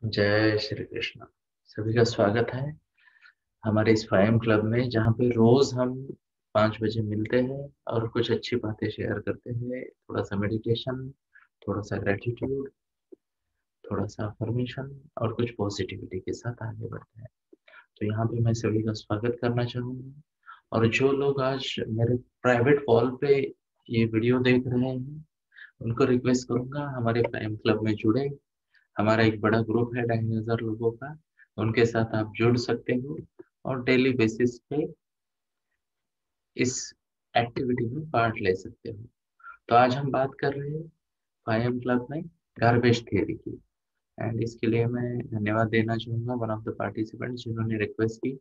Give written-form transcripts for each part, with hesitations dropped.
जय श्री कृष्ण। सभी का स्वागत है हमारे इस फाइम क्लब में, जहाँ पे रोज हम 5 बजे मिलते हैं और कुछ अच्छी बातें शेयर करते हैं। थोड़ा सा मेडिटेशन, थोड़ा सा ग्रेटिट्यूड, थोड़ा सा अफर्मेशन और कुछ पॉजिटिविटी के साथ आगे बढ़ते हैं। तो यहाँ पे मैं सभी का स्वागत करना चाहूंगा। और जो लोग आज मेरे प्राइवेट कॉल पे ये वीडियो देख रहे हैं, उनको रिक्वेस्ट करूंगा हमारे फाइम क्लब में जुड़े। हमारा एक बड़ा ग्रुप है 2500 लोगों का। उनके साथ आप जुड़ सकते हो और डेली बेसिस पे इस एक्टिविटी में पार्ट ले सकते हो। तो आज हम बात कर रहे हैं फाइम क्लब में गार्बेज थ्योरी की। एंड इसके लिए मैं धन्यवाद देना चाहूंगा वन ऑफ द पार्टिसिपेंट जिन्होंने रिक्वेस्ट की।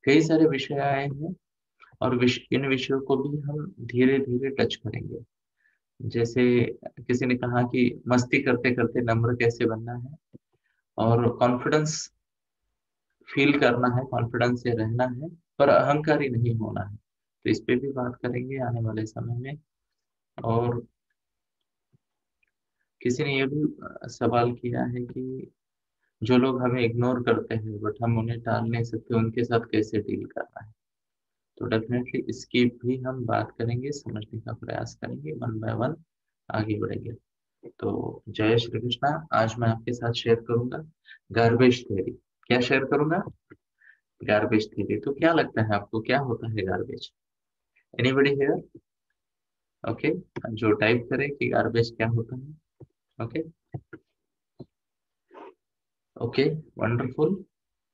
कई सारे विषय आए हैं और इन विषयों को भी हम धीरे धीरे टच करेंगे। जैसे किसी ने कहा कि मस्ती करते करते नम्र कैसे बनना है, और कॉन्फिडेंस फील करना है, कॉन्फिडेंस से रहना है, पर अहंकारी नहीं होना है। तो इस पे भी बात करेंगे आने वाले समय में। और किसी ने ये भी सवाल किया है कि जो लोग हमें इग्नोर करते हैं बट हम उन्हें टाल नहीं सकते, उनके साथ कैसे डील करना है। तो डेफिनेटली इसकी भी हम बात करेंगे, समझने का प्रयास करेंगे, वन बाय वन आगे बढ़ेंगे। तो जय श्री कृष्णा। आज मैं आपके साथ शेयर करूंगा गार्बेज थ्योरी। क्या शेयर करूंगा? Garbage theory. तो क्या लगता है आपको, क्या होता है गार्बेज? Anybody here? ओके। जो टाइप करे कि गार्बेज क्या होता है। ओके। ओके। वंडरफुल।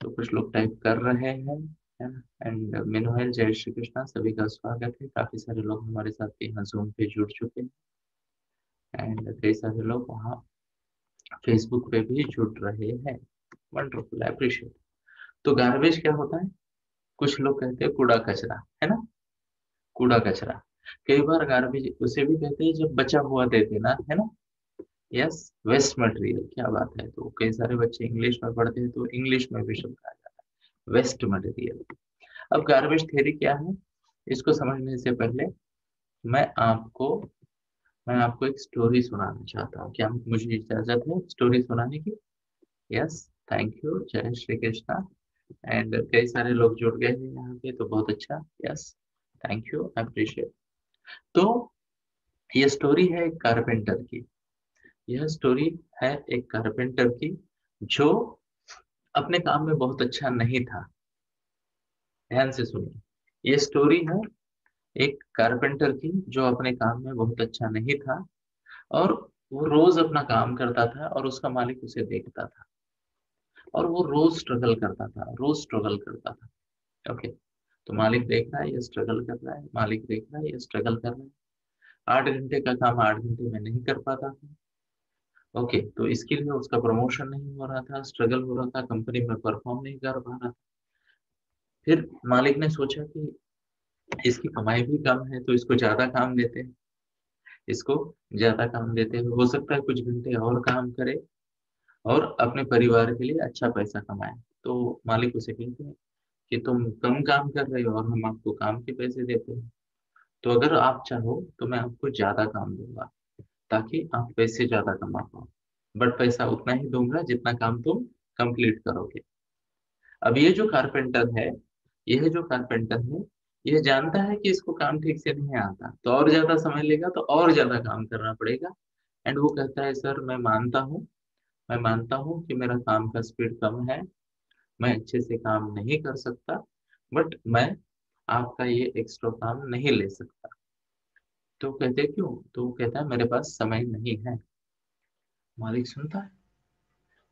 तो कुछ लोग टाइप कर रहे हैं। एंड मीनवाइल जय श्री कृष्णा, सभी का स्वागत है। काफी सारे लोग हमारे साथ यहाँ जूम पे जुड़ चुके हैं एंड कई सारे लोग वहाँ फेसबुक पे भी जुड़ रहे हैं। Wonderful, appreciate. तो गार्बेज क्या होता है? कुछ लोग कहते हैं कूड़ा कचरा, है ना। कूड़ा कचरा। कई बार गार्बेज उसे भी कहते हैं जब बचा हुआ दे देना, है ना। यस। वेस्ट मटेरियल, क्या बात है। तो कई सारे बच्चे इंग्लिश में पढ़ते हैं तो इंग्लिश में भी शब्द आ जाता है वेस्ट मटेरियल। अब गार्बेज थ्योरी क्या है, इसको समझने से पहले मैं आपको मैं आपको एक स्टोरी सुनाना चाहता हूँ। क्या मुझे इजाजत है स्टोरी सुनाने की? यस। Thank you. जय श्री कृष्णा। एंड कई सारे लोग जुड़ गए हैं यहाँ पे, तो बहुत अच्छा। यस। Thank you, appreciate. तो ये स्टोरी है एक कारपेंटर की। यह स्टोरी है एक कारपेंटर की जो अपने काम में बहुत अच्छा नहीं था। ध्यान से सुनिए, ये स्टोरी है एक कारपेंटर की जो अपने काम में बहुत अच्छा नहीं था। और वो रोज अपना काम करता था और उसका मालिक उसे देखता था। और वो रोज स्ट्रगल करता था, रोज स्ट्रगल करता था। ओके। तो मालिक देख रहा है ये स्ट्रगल कर रहा है, मालिक देख रहा है ये स्ट्रगल कर रहा है। 8 घंटे का काम 8 घंटे में नहीं कर पाता था। ओके। तो इसके लिए उसका प्रमोशन नहीं हो रहा था, स्ट्रगल हो रहा था, कंपनी में परफॉर्म नहीं कर पा रहा था। फिर मालिक ने सोचा कि इसकी कमाई भी कम है तो इसको ज्यादा काम देते हैं। इसको ज्यादा काम देते हैं, हो सकता है कुछ घंटे और काम करे और अपने परिवार के लिए अच्छा पैसा कमाए। तो मालिक उसे कहते हैं कि तुम कम काम कर रहे हो और हम आपको काम के पैसे देते हैं। तो अगर आप चाहो तो मैं आपको ज्यादा काम दूंगा ताकि आप पैसे ज्यादा कमा पाओ, बट पैसा उतना ही दूंगा जितना काम तुम कंप्लीट करोगे। अब ये जो कारपेंटर है, यह जो कारपेंटर है, यह जानता है कि इसको काम ठीक से नहीं आता, तो और ज्यादा समय लेगा तो और ज्यादा काम करना पड़ेगा। एंड वो कहता है सर मैं मानता हूँ कि मेरा काम का स्पीड कम है, मैं अच्छे से काम नहीं कर सकता, बट मैं आपका ये एक्स्ट्रा काम नहीं ले सकता। तो कहते क्यों? तो वो कहता है मेरे पास समय नहीं है। मालिक सुनता है,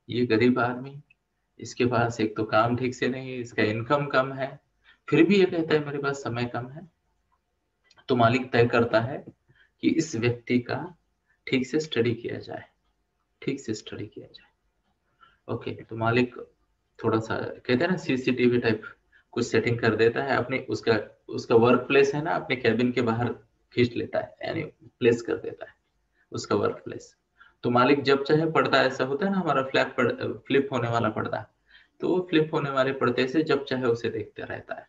ये गरीब आदमी, इसके पास एक तो काम ठीक से नहीं, इसका इनकम कम है, फिर भी ये कहता है मेरे पास समय कम है। तो मालिक तय करता है कि इस व्यक्ति का ठीक से स्टडी किया जाए, ठीक से स्टडी किया जाए। ओके। तो मालिक थोड़ा सा कहते हैं ना सीसीटीवी टाइप कुछ सेटिंग कर देता है अपने, उसका उसका वर्क प्लेस है ना, अपने कैबिन के बाहर खींच लेता है, यानी प्लेस कर देता है उसका वर्क प्लेस। तो मालिक जब चाहे पढ़ता, ऐसा होता है ना हमारा फ्लिप होने वाला पर्दा, तो वो फ्लिप होने वाले पर्दे से जब चाहे उसे देखते रहता है।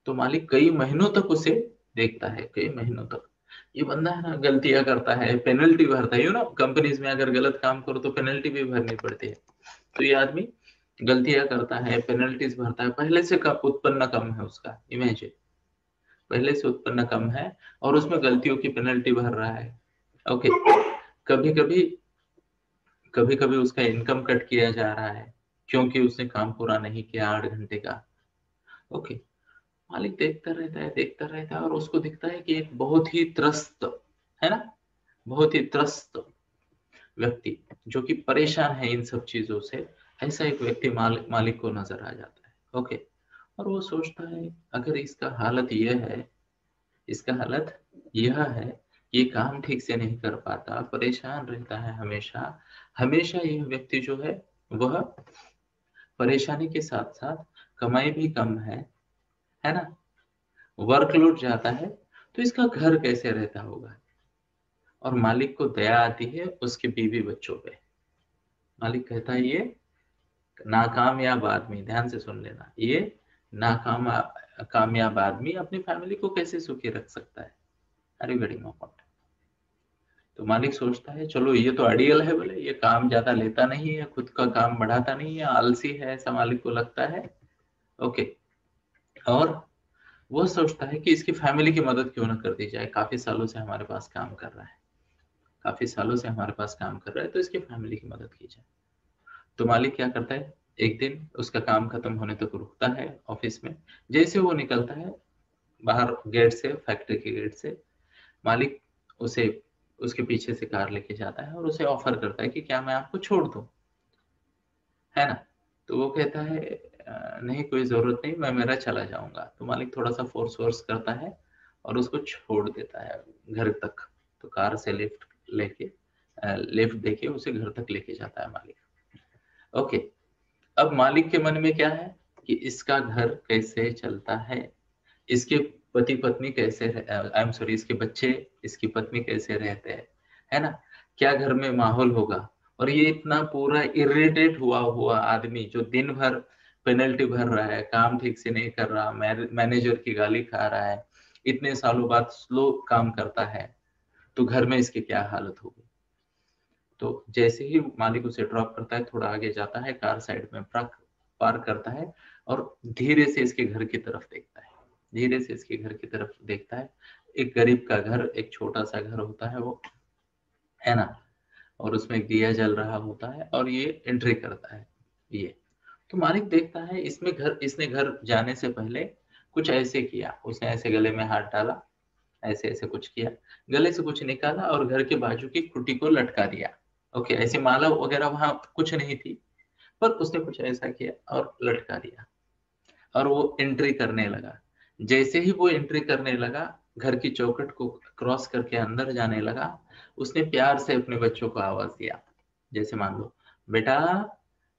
तो मालिक कई महीनों तक उसे देखता है, कई महीनों तक। ये बंदा है ना गलतियां करता है, पेनल्टी भरता है, कंपनीज में अगर गलत काम करो तो पेनल्टी भी भरनी पड़ती है। तो ये आदमी गलतियां करता है, पेनल्टीज भरता है, पहले से उत्पन्न कम है उसका इमेज, पहले से उत्पन्न कम है और उसमें गलतियों की पेनल्टी भर रहा है। ओके, कभी कभी कभी कभी उसका इनकम कट किया जा रहा है क्योंकि उसने काम पूरा नहीं किया 8 घंटे का। ओके, मालिक देखता रहता है और उसको दिखता है कि एक बहुत ही त्रस्त, है ना, बहुत ही त्रस्त व्यक्ति जो कि परेशान है इन सब चीजों से, ऐसा एक व्यक्ति मालिक को नजर आ जाता है। ओके, और वो सोचता है अगर इसका हालत यह है, इसका हालत यह है, ये काम ठीक से नहीं कर पाता, परेशान रहता है हमेशा, हमेशा यह व्यक्ति जो है वह परेशानी के साथ साथ कमाई भी कम है ना, वर्कलोड जाता है, तो इसका घर कैसे रहता होगा। और मालिक को दया आती है उसके बीवी बच्चों पे। मालिक कहता है ये नाकामयाब आदमी, ध्यान से सुन लेना, ये नाकाम कामयाब आदमी अपनी फैमिली को कैसे सुखी रख सकता है। अरे वेरी इंपॉर्टेंट। तो मालिक सोचता है चलो ये तो आइडियल है, बोले ये काम ज्यादा लेता नहीं है, खुद का काम बढ़ाता नहीं है, आलसी है, ऐसा मालिक को लगता है। ओके, और वो सोचता है कि इसकी फैमिली की मदद क्यों ना कर दी जाए, काफी सालों से हमारे पास काम कर रहा है, काफी सालों से हमारे पास काम कर रहा है, तो इसकी फैमिली की मदद की जाए। तो मालिक क्या करता है, एक दिन उसका काम खत्म होने तक रुकता है ऑफिस में। जैसे वो निकलता है बाहर गेट से, फैक्ट्री के गेट से, मालिक उसे उसके पीछे से कार लेके जाता है और उसे ऑफर करता है कि क्या मैं आपको छोड़ दूं, है ना। तो वो कहता है नहीं कोई जरूरत नहीं, मैं मेरा चला जाऊंगा। तो मालिक थोड़ा सा फोर्स वोर्स करता है और उसको छोड़ देता है घर तक। तो कार से लिफ्ट देके उसे घर तक लेके जाता है मालिक। ओके, अब मालिक के मन में क्या है कि इसका घर कैसे चलता है, इसके पति पत्नी कैसे, आई एम सॉरी, इसके बच्चे, इसकी पत्नी कैसे रहते हैं, है ना, क्या घर में माहौल होगा। और ये इतना पूरा इरिटेट हुआ हुआ आदमी जो दिन भर पेनल्टी भर रहा है, काम ठीक से नहीं कर रहा, मैनेजर की गाली खा रहा है, इतने सालों बाद स्लो काम करता है, तो घर में इसकी क्या हालत होगी। तो जैसे ही मालिक उसे ड्रॉप करता है, थोड़ा आगे जाता है, कार साइड में पार्क करता है और धीरे से इसके घर की तरफ देखता है, धीरे से इसके घर की तरफ देखता है। एक गरीब का घर, एक छोटा सा घर होता है वो, है ना, और उसमें एक दिया जल रहा होता है और ये एंट्री करता है। ये तो मालिक देखता है इसने घर जाने से पहले कुछ ऐसे किया, उसने ऐसे गले में हाथ डाला, ऐसे ऐसे कुछ किया, गले से कुछ निकाला और घर के बाजू की खुटी को लटका दिया। ओके, ऐसी माला वगैरह वहां कुछ नहीं थी, पर उसने कुछ ऐसा किया और लटका दिया और वो एंट्री करने लगा। जैसे ही वो एंट्री करने लगा, घर की चौखट को क्रॉस करके अंदर जाने लगा, उसने प्यार से अपने बच्चों को आवाज दिया, जैसे मान लो बेटा,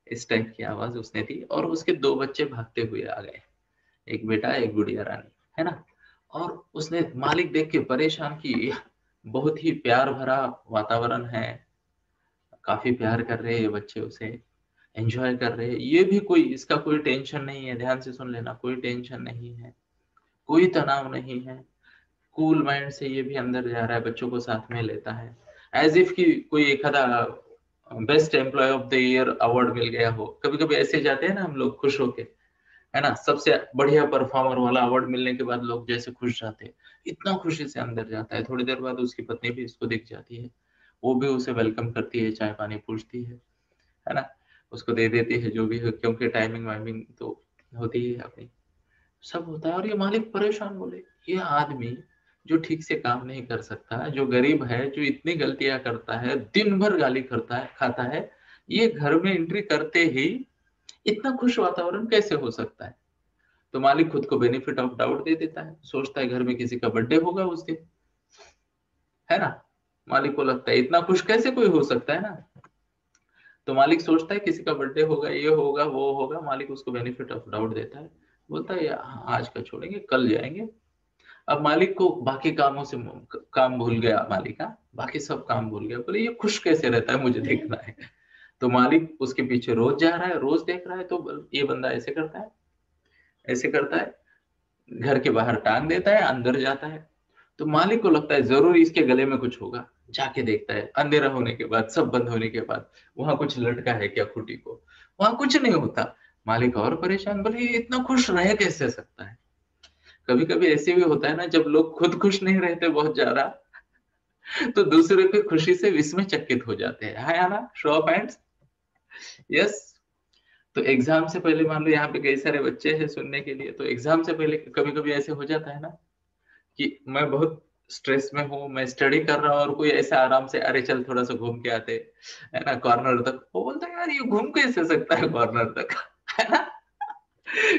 इस टाइप की आवाज उसने दी और उसके 2 बच्चे भागते हुए आ गए, एक बेटा एक गुड़िया रानी, है ना। और उसने मालिक देख के परेशान की, बहुत ही प्यार भरा वातावरण है, काफी प्यार कर रहे हैं ये बच्चे उसे, एंजॉय कर रहे हैं, ये भी कोई इसका कोई टेंशन नहीं है, ध्यान से सुन लेना, कोई टेंशन नहीं है, कोई तनाव नहीं है, कूल माइंड से ये भी अंदर जा रहा है, बच्चों को साथ में लेता है, एज इफ कि कोई एक आधा best employee of the year award मिल गया हो। कभी कभी ऐसे जाते हैं ना हम लोग खुश होके, है ना, सबसे बढ़िया परफॉर्मर वाला अवार्ड मिलने के बाद लोग जैसे खुश जाते हैं, इतना खुशी से अंदर जाता है। थोड़ी देर बाद उसकी पत्नी भी इसको दिख जाती है, वो भी उसे वेलकम करती है, चाय पानी पूछती है ना, उसको दे देती है जो भी है, क्योंकि टाइमिंग वाइमिंग तो होती है अपनी, सब होता है। और ये मालिक परेशान, बोले ये आदमी जो ठीक से काम नहीं कर सकता, जो गरीब है, जो इतनी गलतियां करता है, दिन भर गाली करता है, खाता है, ये घर में एंट्री करते ही इतना खुश वातावरण कैसे हो सकता है। तो मालिक खुद को बेनिफिट ऑफ डाउट दे देता है, सोचता है घर में किसी का बर्थडे होगा उस दिन, है ना। मालिक को लगता है इतना खुश कैसे कोई हो सकता है ना। तो मालिक सोचता है किसी का बर्थडे होगा, ये होगा वो होगा, मालिक उसको बेनिफिट ऑफ डाउट देता है, बोलता है हाँ, आज का छोड़ेंगे कल जाएंगे। अब मालिक को बाकी कामों से काम भूल गया, मालिक का बाकी सब काम भूल गया, बोले ये खुश कैसे रहता है मुझे देखना है। तो मालिक उसके पीछे रोज जा रहा है, रोज देख रहा है, तो ये बंदा ऐसे करता है, ऐसे करता है, घर के बाहर टांग देता है, अंदर जाता है। तो मालिक को लगता है जरूर इसके गले में कुछ होगा, जाके देखता है अंधेरा होने के बाद, सब बंद होने के बाद, वहां कुछ लटका है क्या खूंटी को, वहां कुछ नहीं होता। मालिक और परेशान, बोले ये इतना खुश रह कैसे सकता है। कभी कभी ऐसे भी होता है ना, जब लोग खुद खुश नहीं रहते बहुत ज्यादा, तो दूसरे की खुशी से विस्मय चकित हो जाते हैं, है ना, शो ऑफ हैंड्स। यस। तो एग्जाम से पहले मान लो यहाँ पे कई सारे बच्चे हैं सुनने के लिए, तो एग्जाम से पहले कभी कभी ऐसे हो जाता है ना कि मैं बहुत स्ट्रेस में हूँ, मैं स्टडी कर रहा हूँ, और कोई ऐसे आराम से, अरे चल थोड़ा सा घूम के आते, है ना, कॉर्नर तक, वो बोलता है यार ये घूम कैसे सकता है कॉर्नर तक, है ना।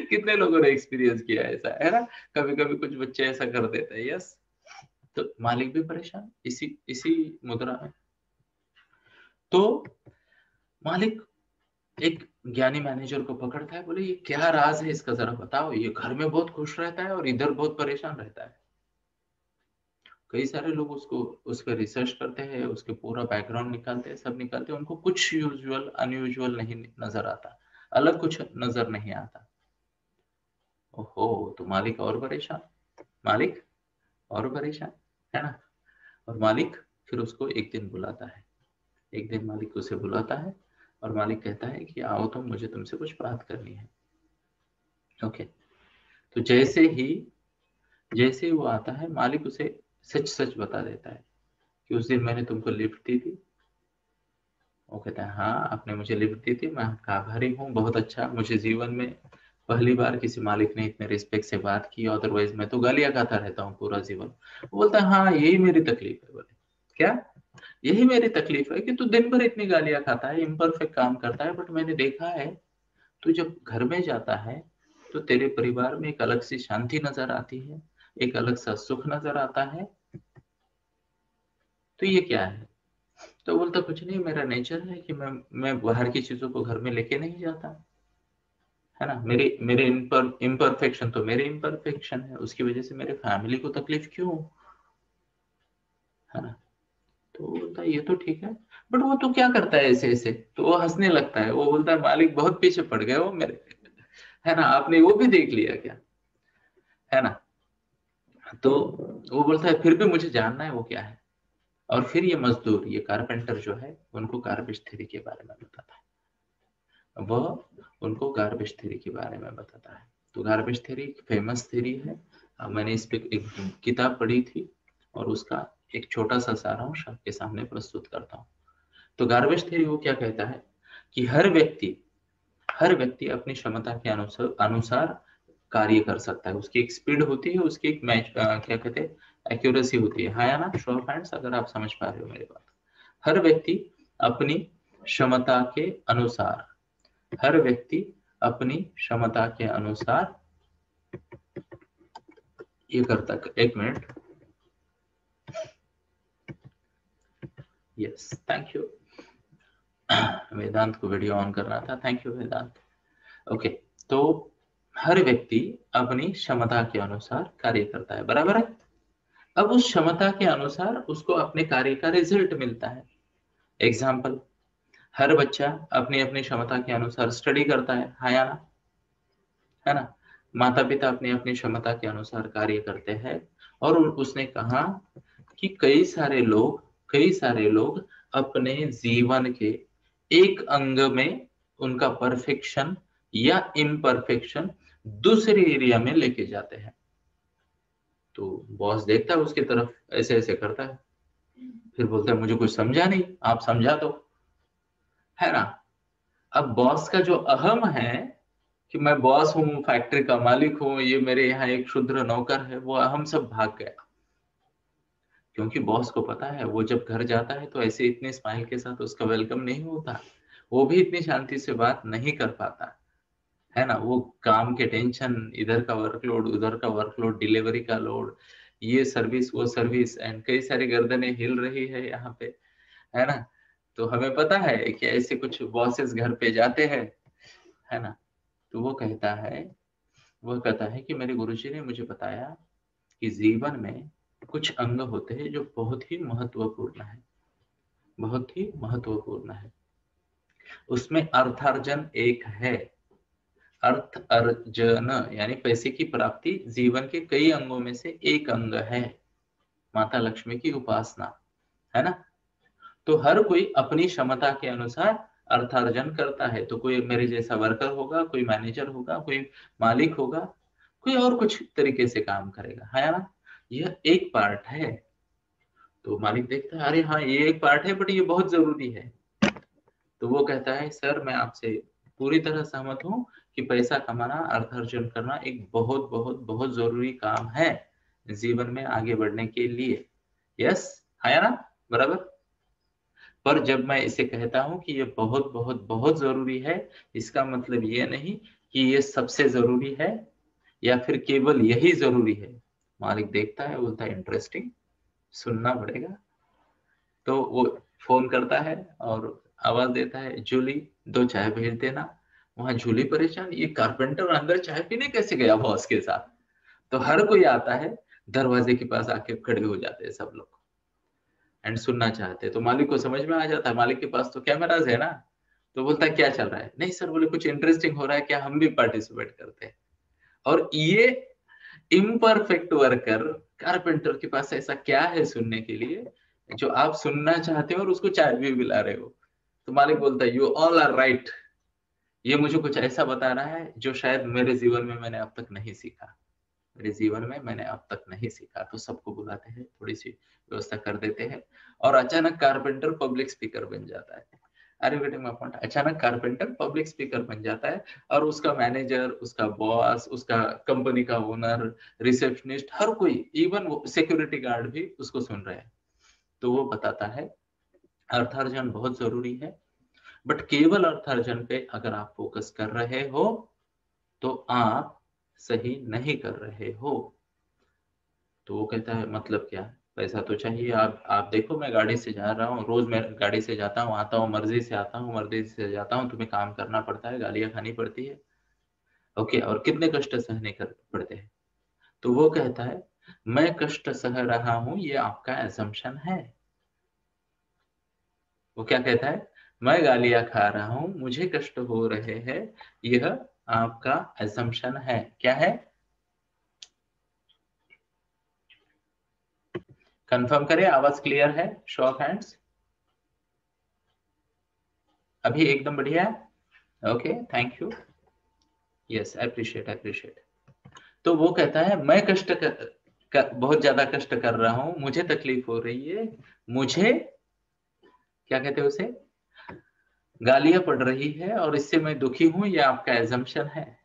कितने लोगों ने एक्सपीरियंस किया है ऐसा, है ना। कभी कभी कुछ बच्चे ऐसा कर देते हैं। यस। तो मालिक भी परेशान इसी इसी मुद्रा में। तो मालिक एक ज्ञानी मैनेजर को पकड़ता है, बोले ये क्या राज है इसका, जरा बताओ, ये घर में बहुत खुश रहता है और इधर बहुत परेशान रहता है। कई सारे लोग उसको, उस पर रिसर्च करते हैं, उसके पूरा बैकग्राउंड निकालते हैं, सब निकालते हैं, उनको कुछ यूजुअल अनयूजुअल नहीं नजर आता, अलग कुछ नजर नहीं आता। ओहो, तो मालिक और परेशान, मालिक और परेशान, है ना। और मालिक फिर उसको एक दिन बुलाता है, एक दिन मालिक उसे बुलाता है, और मालिक कहता है कि आओ तुम, मुझे तुमसे कुछ बात करनी है। ओके। तो जैसे ही वो आता है, मालिक उसे सच सच बता देता है कि उस दिन मैंने तुमको लिफ्ट दी थी। वो कहता है हाँ, आपने मुझे लिफ्ट दी थी, मैं आपका आभारी हूँ, बहुत अच्छा, मुझे जीवन में पहली बार किसी मालिक ने इतने रिस्पेक्ट से बात की, अदरवाइज मैं तो गालियां खाता रहता हूँ पूरा जीवन। वो बोलता है हाँ, यही मेरी तकलीफ है। बोले क्या? यही मेरी तकलीफ है कि तू दिन भर इतनी गालियां खाता है, इम्परफेक्ट काम करता है, बट मैंने देखा है तू जब घर में जाता है तो तेरे परिवार में एक अलग सी शांति नजर आती है, एक अलग सा सुख नजर आता है। तो ये क्या है? तो बोलता कुछ नहीं, मेरा नेचर है कि मैं बाहर की चीजों को घर में लेके नहीं जाता, है ना। मेरे मेरे इम्परफेक्शन तो मेरे इम्परफेक्शन है, उसकी वजह से मेरे फैमिली को तकलीफ क्यों, है ना। तो वो बोलता है ये तो ठीक है, बट वो तो क्या करता है ऐसे ऐसे, तो वो हंसने लगता है, वो बोलता है मालिक बहुत पीछे पड़ गए वो मेरे, है ना, आपने वो भी देख लिया क्या, है ना। तो वो बोलता है फिर भी मुझे जानना है वो क्या है। और फिर ये मजदूर, ये कारपेंटर जो है, उनको गार्बेज थ्योरी के बारे में बताता है, वह उनको गार्बेज थ्योरी के बारे में बताता है। तो गार्बेज थ्योरी एक फेमस थ्योरी है। मैंने इस पे एक किताब पढ़ी थी, और उसका एक छोटा सा सारांश आपके सामने प्रस्तुत करता हूँ। तो गार्बेज थ्योरी वो क्या कहता है कि हर व्यक्ति अपनी क्षमता के अनुसार अनुसार कार्य कर सकता है। उसकी एक स्पीड होती है, उसकी एक मैच क्या कहते हैं, एक्यूरेसी होती है, हाँ या ना, शो ऑफ हैंड्स अगर आप समझ पा रहे हो मेरी बात। हर व्यक्ति अपनी क्षमता के अनुसार हर व्यक्ति अपनी क्षमता के अनुसार ये करता है। एक minute. Yes, thank you. Vedant को वीडियो ऑन करना था, थैंक यू वेदांत। ओके। तो हर व्यक्ति अपनी क्षमता के अनुसार कार्य करता है, बराबर है। अब उस क्षमता के अनुसार उसको अपने कार्य का रिजल्ट मिलता है। एग्जाम्पल, हर बच्चा अपनी अपनी क्षमता के अनुसार स्टडी करता है या ना, है ना। माता पिता अपनी अपनी क्षमता के अनुसार कार्य करते हैं। और उसने कहा कि कई सारे लोग अपने जीवन के एक अंग में उनका परफेक्शन या इम्परफेक्शन दूसरे एरिया में लेके जाते हैं। तो बॉस देखता है उसकी तरफ, ऐसे ऐसे करता है, फिर बोलता है मुझे कुछ समझा नहीं, आप समझा दो, है ना। अब बॉस का जो अहम है कि मैं बॉस हूँ, फैक्ट्री का मालिक हूँ, ये मेरे यहाँ एक क्षुद्र नौकर है, वो अहम सब भाग गया। क्योंकि बॉस को पता है वो जब घर जाता है तो ऐसे इतने स्माइल के साथ उसका वेलकम नहीं होता, वो भी इतनी शांति से बात नहीं कर पाता, है ना। वो काम के टेंशन, इधर का वर्कलोड, उधर का वर्कलोड, डिलीवरी का लोड, ये सर्विस वो सर्विस, एंड कई सारी गर्दनें हिल रही है यहाँ पे, है ना। तो हमें पता है कि ऐसे कुछ बॉसेस घर पे जाते हैं, है ना। तो वो कहता है कि मेरे गुरुजी ने मुझे बताया कि जीवन में कुछ अंग होते हैं जो बहुत ही महत्वपूर्ण है, बहुत ही महत्वपूर्ण है। उसमें अर्थार्जन एक है। अर्थ अर्जन यानी पैसे की प्राप्ति जीवन के कई अंगों में से एक अंग है। माता लक्ष्मी की उपासना, है ना। तो हर कोई अपनी क्षमता के अनुसार अर्थार्जन करता है। तो कोई मेरे जैसा वर्कर होगा, कोई मैनेजर होगा, कोई मालिक होगा, कोई और कुछ तरीके से काम करेगा, है ना। यह एक पार्ट है। तो मालिक देखता है, अरे हाँ ये एक पार्ट है बट ये बहुत जरूरी है। तो वो कहता है, सर मैं आपसे पूरी तरह सहमत हूँ कि पैसा कमाना, अर्थार्जन करना एक बहुत बहुत बहुत जरूरी काम है जीवन में आगे बढ़ने के लिए। यस, है ना, बराबर। पर जब मैं इसे कहता हूं कि ये बहुत बहुत बहुत जरूरी है, इसका मतलब ये नहीं कि ये सबसे जरूरी है या फिर केवल यही जरूरी है। मालिक देखता है, बोलता है इंटरेस्टिंग, सुनना पड़ेगा। तो वो फोन करता है और आवाज देता है, जूली 2 चाय भेज देना। वहां जूली परेशान, ये कारपेंटर अंदर चाय पीने कैसे गया बॉस के साथ। तो हर कोई आता है, दरवाजे के पास आके खड़े हो जाते हैं सब लोग एंड सुनना चाहते हैं। तो मालिक को समझ में आ जाता है, मालिक के पास तो कैमराज है ना। तो बोलता है, क्या चल रहा है? नहीं सर, बोले कुछ इंटरेस्टिंग हो रहा है क्या, हम भी पार्टिसिपेट करते हैं। और ये इम्परफेक्ट वर्कर कारपेंटर के पास ऐसा क्या है सुनने के लिए जो आप सुनना चाहते हो और उसको चाय भी पिला रहे हो। तो मालिक बोलता है, यू ऑल आर राइट। ये मुझे कुछ ऐसा बता रहा है जो शायद मेरे जीवन में मैंने अब तक नहीं सीखा, मेरे जीवन में मैंने अब तक नहीं सीखा। तो सबको बुलाते हैं, थोड़ी सी व्यवस्था कर देते हैं, और अचानक कारपेंटर पब्लिक स्पीकर बन जाता है। अरे बेटे मैं पॉइंट, अचानक कारपेंटर पब्लिक स्पीकर बन जाता है, और उसका मैनेजर, उसका बॉस, उसका कंपनी का ओनर, रिसेप्शनिस्ट, हर कोई, इवन वो सिक्योरिटी गार्ड भी उसको सुन रहे हैं। तो वो बताता है, अर्थार्जन बहुत जरूरी है, बट केवल अर्थार्जन पे अगर आप फोकस कर रहे हो तो आप सही नहीं कर रहे हो। तो वो कहता है, मतलब क्या? पैसा तो चाहिए। आप देखो, मैं गाड़ी से जा रहा हूँ, रोज मैं गाड़ी से जाता हूँ, आता हूँ, मर्जी से आता हूँ, मर्जी से जाता हूँ, तुम्हें काम करना पड़ता है, गालियां खानी पड़ती है। ओके, और कितने कष्ट सहने कर पड़ते हैं। तो वो कहता है, मैं कष्ट सह रहा हूँ ये आपका एजम्पशन है। वो क्या कहता है, मैं गालियां खा रहा हूँ, मुझे कष्ट हो रहे हैं, यह आपका एजम्पशन है। क्या है? कंफर्म करें, आवाज क्लियर है? Show of hands. अभी एकदम बढ़िया है। Okay, thank you. Yes, appreciate appreciate. तो वो कहता है, मैं बहुत ज्यादा कष्ट कर रहा हूं, मुझे तकलीफ हो रही है, मुझे, क्या कहते हैं उसे, गालियां पड़ रही है, और इससे मैं दुखी हूं, ये आपका एजम्पशन है।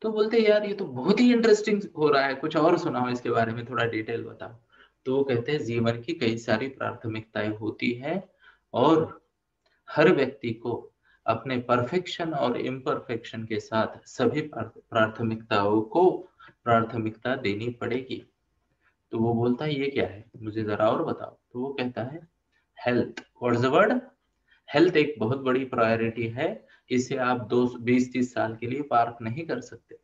तो बोलते हैं, यार ये तो बहुत ही इंटरेस्टिंग हो रहा है, कुछ और सुनाओ इसके बारे में, थोड़ा डिटेल बताओ। तो वो कहते हैं, जीवन की कई सारी प्राथमिकताएं होती है, और हर व्यक्ति को अपने परफेक्शन और इम्परफेक्शन के साथ सभी प्राथमिकताओं को प्राथमिकता देनी पड़ेगी। तो वो बोलता है, ये क्या है, मुझे जरा और बताओ। तो वो कहता है, health. What's the word? Health एक बहुत बड़ी प्रायोरिटी है। इसे आप 20-30 साल के लिए पार्क नहीं कर सकते।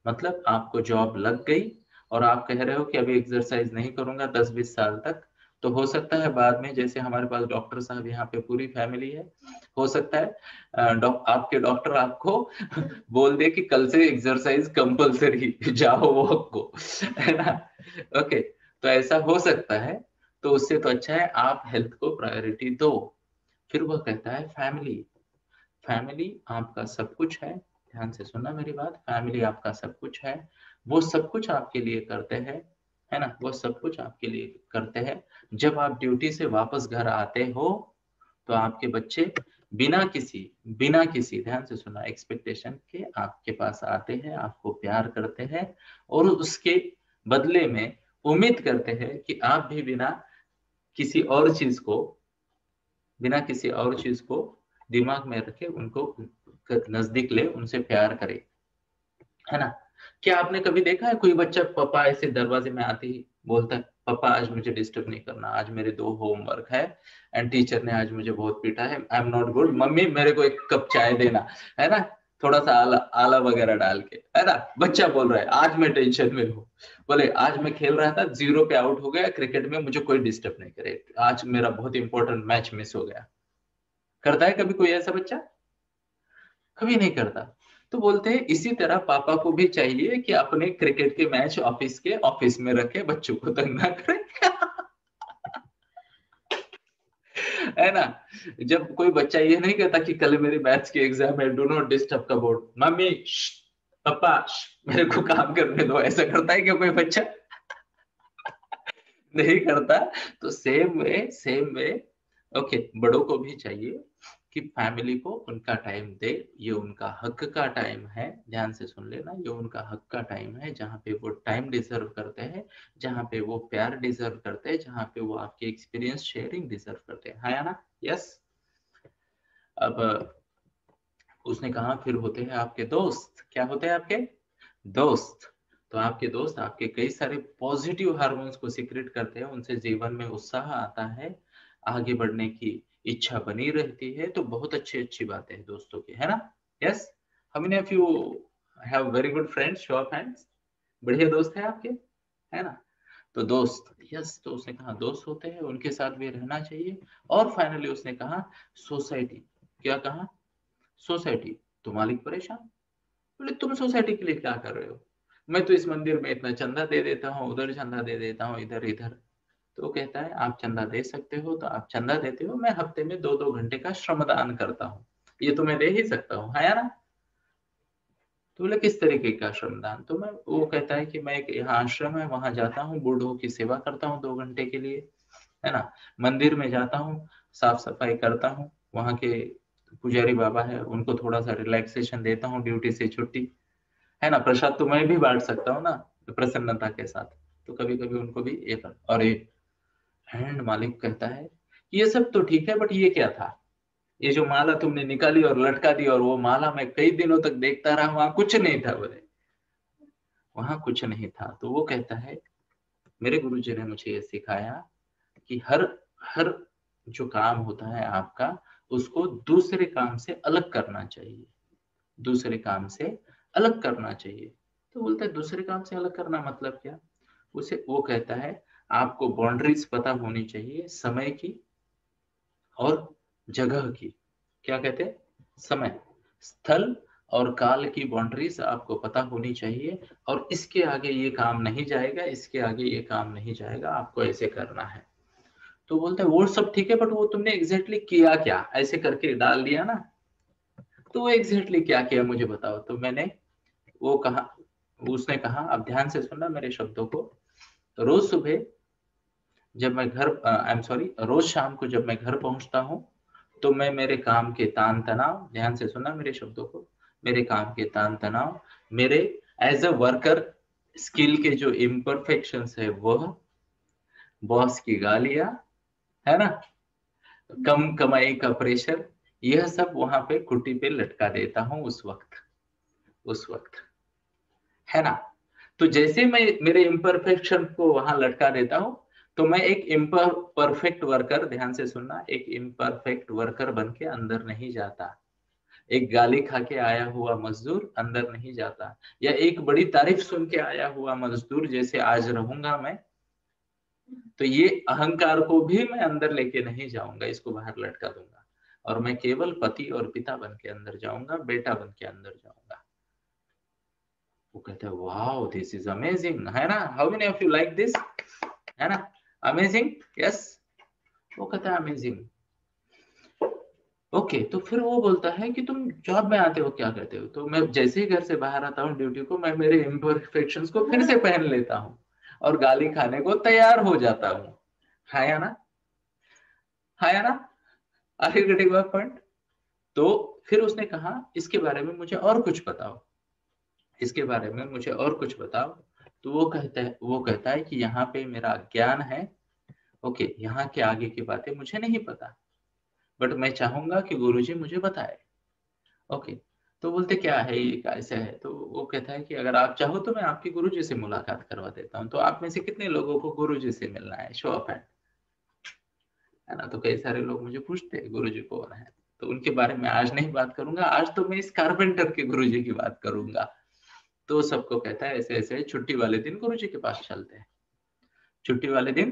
मतलब आपको जॉब लग गई और आप कह रहे हो कि अभी एक्सरसाइज नहीं करूंगा 10-20 साल तक, तो हो सकता है बाद में, जैसे हमारे पास डॉक्टर साहब यहाँ पे पूरी फैमिली है, हो सकता है आपके डॉक्टर आपको बोल दे कि कल से एक्सरसाइज कंपलसरी, जाओ वॉक को, है ना। ओके, तो ऐसा हो सकता है। तो उससे तो अच्छा है आप हेल्थ को प्रायोरिटी दो। फिर वह कहता है, फैमिली। फैमिली आपका सब कुछ है। ध्यान से सुनना मेरी बात, फैमिली आपका सब कुछ है। वो सब कुछ आपके लिए करते हैं, है ना, वो सब कुछ आपके लिए करते हैं। जब आप ड्यूटी से वापस घर आते हो तो आपके बच्चे बिना किसी ध्यान से सुना एक्सपेक्टेशन के आपके पास आते हैं, आपको प्यार करते हैं, और उसके बदले में उम्मीद करते हैं कि आप भी बिना किसी और चीज को दिमाग में रखे उनको नजदीक ले, उनसे प्यार करे, है ना। क्या आपने कभी देखा है कोई बच्चा, पापा ऐसे दरवाजे में आते ही बोलता है, पापा आज मुझे डिस्टर्ब नहीं करना, आज मेरे 2 होमवर्क है, एंड टीचर ने आज मुझे बहुत पीटा है, I am not good, mummy मेरे को 1 कप चाय देना, है ना, थोड़ा सा आला आला वगैरह डाल के, है ना। बच्चा बोल रहा है, आज मैं टेंशन में हूँ, बोले आज मैं खेल रहा था, 0 पे आउट हो गया क्रिकेट में, मुझे कोई डिस्टर्ब नहीं करे, आज मेरा बहुत इंपॉर्टेंट मैच मिस हो गया। करता है कभी कोई ऐसा बच्चा? कभी नहीं करता। तो बोलते हैं इसी तरह पापा को भी चाहिए कि अपने क्रिकेट के मैच ऑफिस के ऑफिस में रखे, बच्चों को तंग ना करे। है ना? जब कोई बच्चा ये नहीं कहता कि कल मेरे मैथ्स की एग्जाम है, do not disturb the board, mummy papa मेरे को काम करने दो, ऐसा करता है क्या कोई बच्चा? नहीं करता। तो सेम वे ओके, बड़ों को भी चाहिए कि फैमिली को उनका टाइम दे। ये उनका हक का टाइम है, ध्यान से सुन लेना, ये उनका हक का टाइम है, जहाँ पे वो टाइम डिजर्व करते हैं, जहाँ पे वो प्यार डिजर्व करते हैं, जहाँ पे वो आपके एक्सपीरियंस शेयरिंग डिजर्व करते हैं। हाँ या ना? यस। अब उसने कहा फिर होते हैं आपके दोस्त। क्या होते हैं आपके दोस्त? तो आपके दोस्त आपके कई सारे पॉजिटिव हार्मोन्स को सीक्रेट करते हैं, उनसे जीवन में उत्साह आता है, आगे बढ़ने की इच्छा बनी रहती है। तो बहुत अच्छी अच्छी बातें हैं दोस्तों की, है ना? Yes. How many of you have very good friends? Show of hands. बढ़िया दोस्त है आपके, है ना? तो दोस्त, यस। तो उसने कहा दोस्त होते हैं, उनके साथ भी रहना चाहिए। और फाइनली उसने कहा सोसाइटी। क्या कहा? सोसाइटी। तो मालिक परेशान, बोले तुम सोसाइटी के लिए क्या कर रहे हो? मैं तो इस मंदिर में इतना चंदा दे देता हूँ, उधर चंदा दे देता हूँ, इधर इधर। तो कहता है आप चंदा दे सकते हो तो आप चंदा देते हो, मैं हफ्ते में 2-2 घंटे का श्रमदान करता हूँ, ये तो मैं दे ही सकता हूँ, है ना? तो बोले किस तरीके का श्रमदान? तो मैं, वो कहता है कि मैं एक यहाँ आश्रम है वहां जाता हूँ, बूढ़ों की सेवा करता हूँ 2 घंटे के लिए, है ना? मंदिर में जाता हूँ, साफ सफाई करता हूँ, वहां के पुजारी बाबा है उनको थोड़ा सा रिलैक्सेशन देता हूँ ड्यूटी से छुट्टी, है ना? प्रसाद तो मैं भी बांट सकता हूँ ना, प्रसन्नता के साथ। तो कभी कभी उनको भी ये कर, और एक हैंड मालिक कहता है ये सब तो ठीक है, बट ये क्या था? ये जो माला तुमने निकाली और लटका दी, और वो माला मैं कई दिनों तक देखता रहा, वहां कुछ नहीं था। बोले वहां कुछ नहीं था। तो वो कहता है मेरे गुरुजी ने मुझे ये सिखाया कि हर हर जो काम होता है आपका, उसको दूसरे काम से अलग करना चाहिए, दूसरे काम से अलग करना चाहिए। तो बोलता है दूसरे काम से अलग करना मतलब क्या? उसे वो कहता है आपको बाउंड्रीज पता होनी चाहिए, समय की और जगह की। क्या कहते हैं? समय, स्थल और काल की बाउंड्रीज आपको पता होनी चाहिए, और इसके आगे ये काम नहीं जाएगा, इसके आगे ये काम नहीं जाएगा, आपको ऐसे करना है। तो बोलता है वो सब ठीक है, बट वो तुमने एग्जैक्टली किया क्या? ऐसे करके डाल दिया ना, तो वो एग्जैक्टली क्या किया मुझे बताओ। तो मैंने वो कहा, उसने कहा अब ध्यान से सुनना मेरे शब्दों को। रोज सुबह जब मैं घर, आई एम सॉरी, रोज शाम को जब मैं घर पहुंचता हूँ, तो मैं मेरे काम के तान तनाव, ध्यान से सुनना मेरे शब्दों को, मेरे काम के तान तनाव, मेरे एज अ वर्कर स्किल के जो इम्परफेक्शंस है वह, बॉस की गालियां, है ना, कम कमाई का प्रेशर, यह सब वहां पे कुर्ती पे लटका देता हूँ उस वक्त, है ना? तो जैसे मैं मेरे इम्परफेक्शन को वहां लटका देता हूं, तो मैं एक इम्परफेक्ट वर्कर, ध्यान से सुनना, एक इम्परफेक्ट वर्कर बन के अंदर नहीं जाता। एक गाली खा के आया हुआ मजदूर अंदर नहीं जाता, या एक बड़ी तारीफ सुन के आया हुआ मजदूर जैसे आज रहूंगा मैं, तो ये अहंकार को भी मैं अंदर लेके नहीं जाऊंगा, इसको बाहर लटका दूंगा, और मैं केवल पति और पिता बन के अंदर जाऊंगा, बेटा बन के अंदर जाऊंगा। वो कहते हैं वाओ दिस इज अमेजिंग, है ना? How many of you like this, है ना? Amazing, yes. वो कहता है अमेजिंग। ओके, तो फिर वो बोलता है कि तुम जॉब में आते हो क्या करते हो? तो मैं जैसे ही घर से बाहर आता हूँ ड्यूटी को, मैं मेरे इम्परफेक्शंस को फिर से पहन लेता हूँ और गाली खाने को तैयार हो जाता हूँ। है या ना? है या ना? Are you getting my point? तो फिर उसने कहा इसके बारे में मुझे और कुछ बताओ, इसके बारे में मुझे और कुछ बताओ। तो वो कहता है कि यहाँ पे मेरा ज्ञान है, ओके, यहाँ के आगे की बातें मुझे नहीं पता, बट मैं चाहूंगा कि गुरुजी मुझे बताए। ओके, तो बोलते क्या है ये, कैसे है? तो वो कहता है कि अगर आप चाहो तो मैं आपकी गुरुजी से मुलाकात करवा देता हूँ। तो आप में से कितने लोगों को गुरुजी से मिलना है? शो ऑफ हैंड, है ना? तो कई सारे लोग मुझे पूछते हैं गुरुजी कौन है, तो उनके बारे में आज नहीं बात करूंगा, आज तो मैं इस कारपेंटर के गुरुजी की बात करूंगा। तो सबको कहता है ऐसे ऐसे छुट्टी वाले दिन गुरुजी के पास चलते हैं। छुट्टी वाले दिन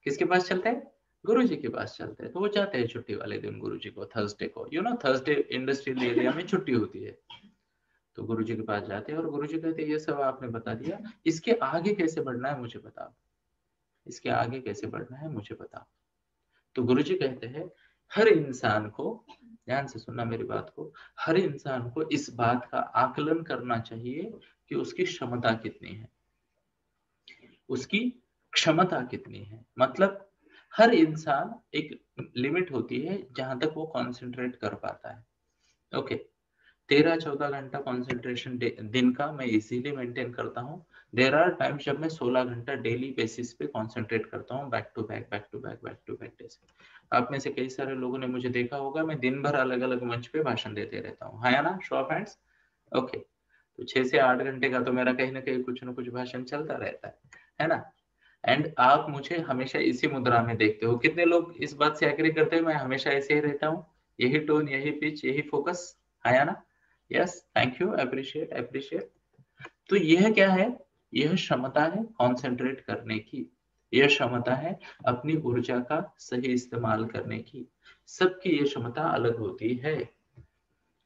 किसके पास चलते हैं? गुरुजी के पास चलते हैं। तो वो जाते हैं छुट्टी वाले दिन गुरुजी को, थर्सडे को, थर्सडे इंडस्ट्रियल एरिया में छुट्टी होती है। तो गुरुजी के पास जाते हैं और गुरुजी कहते हैं ये सब आपने बता दिया, इसके आगे कैसे बढ़ना है मुझे बताओ, इसके आगे कैसे बढ़ना है मुझे बताओ। तो गुरुजी कहते हैं हर इंसान को, ध्यान से सुनना मेरी बात को, हर इंसान को इस बात का आकलन करना चाहिए कि उसकी क्षमता कितनी है, उसकी क्षमता कितनी है। मतलब हर इंसान, एक लिमिट होती है जहां तक वो कॉन्सेंट्रेट कर पाता है। ओके, 13-14 घंटा कॉन्सेंट्रेशन दिन का मैं इजीली मेंटेन करता हूँ। देर आर टाइम्स जब मैं 16 घंटा डेली बेसिस पे कॉन्सेंट्रेट करता हूँ, back to back back to back back to back days. आप में से कई सारे लोगों ने मुझे देखा होगा, मैं दिन भर अलग अलग मंच पे भाषण देते रहता हूँ, है ना, शो ऑफ हैंड्स। ओके, तो 6 से 8 घंटे का तो मेरा कहीं ना कहीं कुछ ना कुछ भाषण चलता रहता है ना। एंड आप मुझे हमेशा इसी मुद्रा में देखते हो। कितने लोग इस बात से एग्री करते हैं मैं हमेशा ऐसे ही रहता हूँ, यही टोन, यही पिच, यही फोकस, है ना। Yes, thank you, appreciate appreciate. तो यह क्या है, यह क्षमता है कॉन्सेंट्रेट करने की, यह क्षमता है अपनी ऊर्जा का सही इस्तेमाल करने की। सबकी यह क्षमता अलग होती है,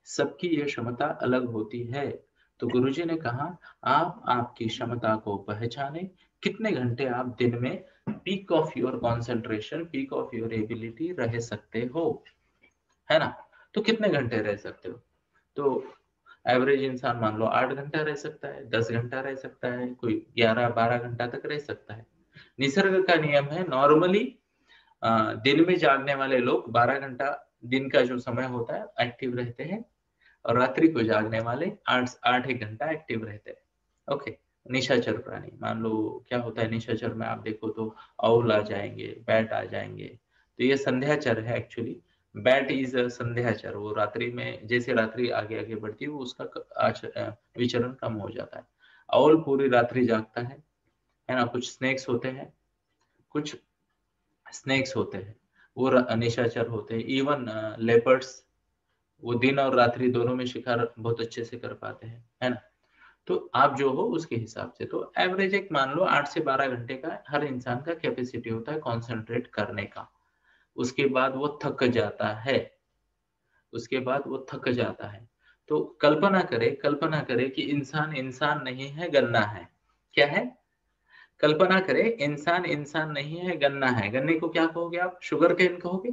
सबकी यह क्षमता अलग होती है। तो गुरुजी ने कहा आप आपकी क्षमता को पहचाने, कितने घंटे आप दिन में peak of your concentration, peak of your ability रह सकते हो, है ना। तो कितने घंटे रह सकते हो, तो एवरेज इंसान मान लो 8 घंटा रह सकता है, 10 घंटा रह सकता है, कोई 11-12 घंटा तक रह सकता है। निसर्ग का नियम है, नॉर्मली दिन में जागने वाले लोग 12 घंटा दिन का जो समय होता है एक्टिव रहते हैं, और रात्रि को जागने वाले 8-8 घंटा एक्टिव रहते हैं। ओके, निशाचर प्राणी, मान लो क्या होता है निशाचर में, आप देखो तो औल आ जाएंगे, बैट आ जाएंगे, तो ये संध्याचर है एक्चुअली। बैट इज संध्याचर, वो रात्रि में, जैसे रात्रि आगे आगे बढ़ती है वो उसका विचरण कम हो जाता है। औल पूरी रात्रि जागता है ना। कुछ स्नेक्स होते हैं, कुछ स्नेक्स होते हैं वो निशाचर होते हैं। इवन लेपर्ड्स, वो दिन और रात्रि दोनों में शिकार बहुत अच्छे से कर पाते हैं, है ना। तो आप जो हो उसके हिसाब से, तो एवरेज एक मान लो 8 से 12 घंटे का हर इंसान का कैपेसिटी होता है कॉन्सेंट्रेट करने का। उसके बाद वो थक जाता है, उसके बाद वो थक जाता है। तो कल्पना करे कि इंसान इंसान नहीं है, गन्ना है। क्या है, कल्पना करे इंसान इंसान नहीं है, गन्ना है। गन्ने को क्या कहोगे आप, शुगर केन कहोगे।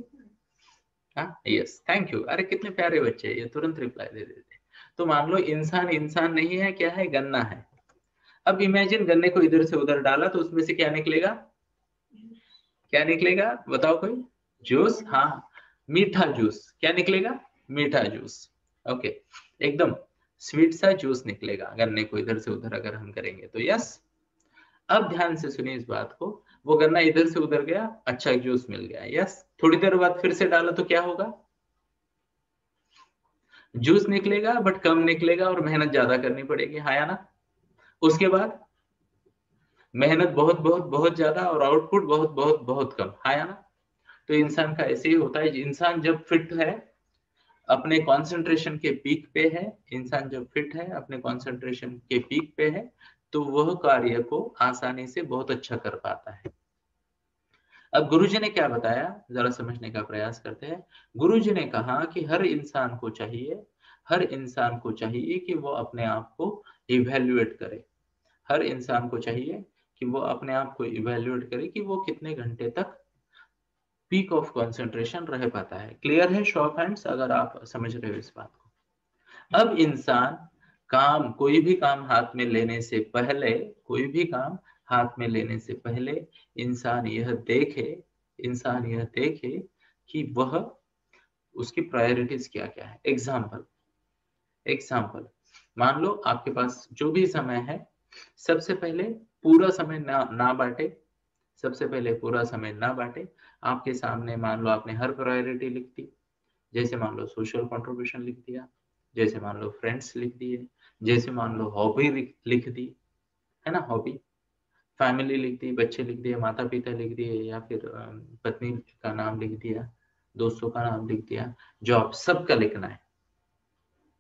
हाँ, यस, थैंक यू। अरे कितने प्यारे बच्चे, ये तुरंत रिप्लाई दे देते। तो मान लो इंसान इंसान नहीं है, क्या है, गन्ना है। अब इमेजिन गन्ने को इधर से उधर डाला तो उसमें से क्या निकलेगा, क्या निकलेगा बताओ कोई, जूस। हाँ, मीठा जूस, क्या निकलेगा, मीठा जूस। ओके, एकदम स्वीट सा जूस निकलेगा गन्ने को इधर से उधर अगर हम करेंगे तो। यस, अब ध्यान से सुनिए इस बात को, वो गन्ना इधर से उधर गया, अच्छा जूस मिल गया। यस, थोड़ी देर बाद फिर से डाला तो क्या होगा, जूस निकलेगा बट कम निकलेगा और मेहनत ज्यादा करनी पड़ेगी, हाँ या ना। उसके बाद मेहनत बहुत बहुत बहुत ज्यादा और आउटपुट बहुत बहुत बहुत कम, हाँ या ना। तो इंसान का ऐसे ही होता है, इंसान जब फिट है, अपने कंसंट्रेशन के पीक पे है, इंसान जब फिट है अपने कंसंट्रेशन के पीक पे है, तो वह कार्य को आसानी से बहुत अच्छा कर पाता है। अब गुरुजी ने क्या बताया, जरा समझने का प्रयास करते हैं। गुरुजी ने कहा कि हर इंसान को चाहिए, हर इंसान को चाहिए कि वो अपने आप को इवैल्यूएट करे। हर इंसान को चाहिए कि वो अपने आप को इवैल्यूएट करे कि वो कितने घंटे तक पीक ऑफ कंसंट्रेशन रह पाता है। क्लियर है, शो ऑफ हैंड्स अगर आप समझ रहे हो इस बात को। अब इंसान काम, कोई भी काम हाथ में लेने से पहले, कोई भी काम हाथ में लेने से पहले इंसान यह देखे, इंसान यह देखे कि वह, उसकी प्रायोरिटीज क्या क्या है। एग्जाम्पल, एग्जाम्पल, मान लो आपके पास जो भी समय है, सबसे पहले पूरा समय ना बांटे, सबसे पहले पूरा समय ना बांटे। आपके सामने मान लो आपने हर प्रायोरिटी लिख दी, जैसे मान लो सोशल कंट्रीब्यूशन लिख दिया, जैसे मान लो फ्रेंड्स लिख दिए, जैसे मान लो हॉबी लिख दी, है ना, हॉबी, फैमिली लिख दी, बच्चे लिख दिए, माता पिता लिख दिए, या फिर पत्नी का नाम लिख दिया, दोस्तों का नाम लिख दिया, जॉब, सबका लिखना है।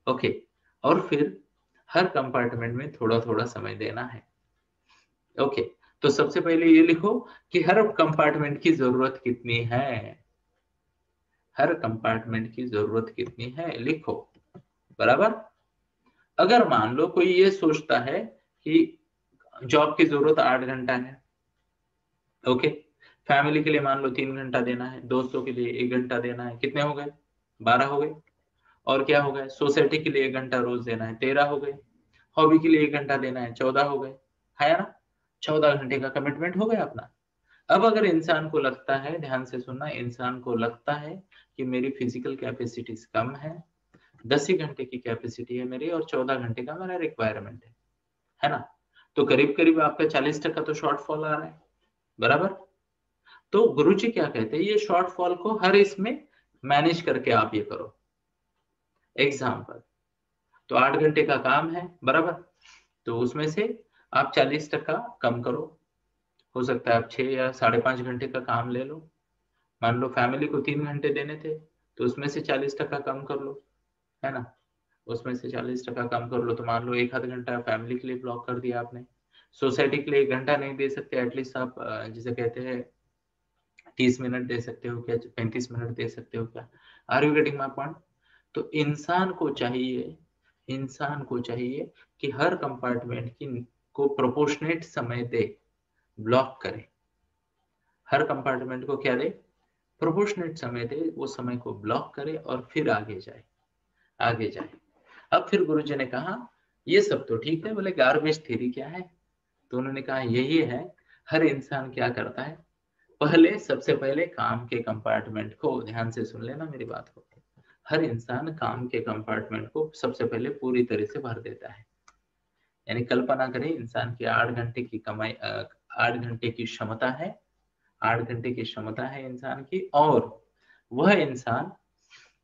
ओके, और फिर हर कंपार्टमेंट में थोड़ा थोड़ा समय देना है। ओके, तो सबसे पहले ये लिखो कि हर कंपार्टमेंट की जरूरत कितनी है, हर कंपार्टमेंट की जरूरत कितनी है लिखो, बराबर। अगर मान लो कोई ये सोचता है कि जॉब की जरूरत 8 घंटा है, ओके, फैमिली के लिए मान लो 3 घंटा देना है, दोस्तों के लिए 1 घंटा देना है, कितने हो गए? 12 हो गए। और क्या हो गए? सोसाइटी के लिए 1 घंटा रोज देना है, 13 हो गए। हॉबी के लिए 1 घंटा देना है, 14 हो गए, है ना? 14 घंटे का कमिटमेंट हो गया अपना। अब अगर इंसान को लगता है, ध्यान से सुनना, इंसान को लगता है कि मेरी फिजिकल कैपेसिटीज कम है, 10 ही घंटे की कैपेसिटी है मेरी और 14 घंटे का मेरा रिक्वायरमेंट है ना? तो करीब करीब आपका 40% तो शॉर्टफॉल आ रहा है, बराबर? तो गुरुजी क्या कहते हैं, ये शॉर्टफॉल को हर इसमें मैनेज करके आप ये करो। एग्जाम्पल, तो 8 घंटे का काम है, बराबर? तो उसमें से आप 40% कम करो। हो सकता है आप 6 या 5.5 घंटे का काम ले लो। मान लो फैमिली को 3 घंटे देने थे, तो उसमें से 40% कम कर लो, है ना? उसमें से 40% कम कर लो, तो मान लो 1 आध घंटा फैमिली के लिए ब्लॉक कर दिया आपने। सोसाइटी के लिए 1 घंटा नहीं दे सकते, एटलीस्ट आप जिसे कहते हैं 30 मिनट दे सकते हो क्या, 35 मिनट दे सकते हो क्या? Are you getting my point? तो इंसान को चाहिए कि हर कंपार्टमेंट की को प्रोपोर्शनेट समय दे, ब्लॉक करे। हर कंपार्टमेंट को क्या दे? प्रोपोर्शनेट समय दे, वो समय को ब्लॉक करे और फिर आगे जाए, आगे जाए। अब फिर गुरुजी ने कहा ये सब तो ठीक है, बोले गार्बेज थ्योरी क्या है? तो उन्होंने कहा यही है, हर इंसान क्या करता है, पहले सबसे पहले काम के कंपार्टमेंट को, ध्यान से सुन लेना मेरी बात को, हर इंसान काम के कंपार्टमेंट को सबसे पहले पूरी तरह से भर देता है। यानी कल्पना करें इंसान की 8 घंटे की कमाई, 8 घंटे की क्षमता है, 8 घंटे की क्षमता है इंसान की, और वह इंसान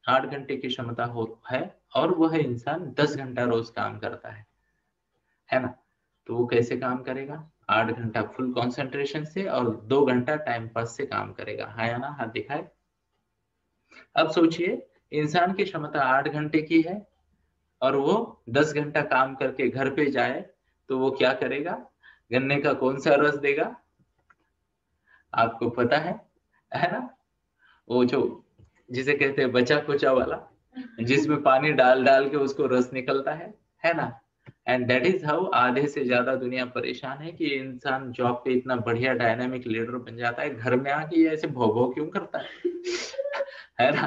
8 घंटे की क्षमता है और वह इंसान 10 घंटा रोज काम करता है ना? तो वो कैसे काम करेगा? 8 घंटा फुल कंसंट्रेशन से और 2 घंटा टाइम पास से काम करेगा, है या ना? हाथ दिखाए। अब सोचिए, इंसान की क्षमता 8 घंटे की है और वो 10 घंटा काम करके घर पे जाए, तो वो क्या करेगा? गन्ने का कौन सा रस देगा? आपको पता है ना? वो जो जिसे कहते हैं बचा कुचा वाला, जिसमें पानी डाल डाल के उसको रस निकलता है ना? एंड दैट इज हाउ आधे से ज्यादा दुनिया परेशान है कि इंसान जॉब पे इतना बढ़िया डायनामिक लीडर बन जाता है, घर में आके ये ऐसे भौ भौ क्यों करता है ना?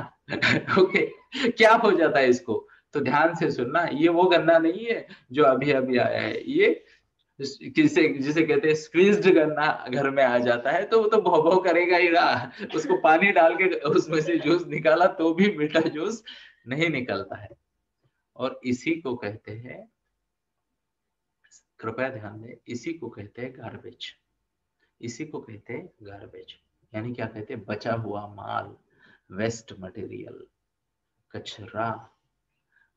ओके, क्या हो जाता है इसको? तो ध्यान से सुनना, ये वो गन्ना नहीं है जो अभी अभी आया है, ये किसे जिसे कहते हैं स्क्वीज्ड गन्ना घर में आ जाता है, तो वो तो भौ भौ करेगा ही ना। उसको पानी डाल के उसमें से जूस निकाला तो भी मीठा जूस नहीं निकलता है। और इसी को कहते हैं, कृपया ध्यान दें, इसी को कहते हैं गार्बेज। इसी को कहते हैं गार्बेज, यानी क्या कहते हैं? बचा हुआ माल, वेस्ट मटेरियल, कचरा।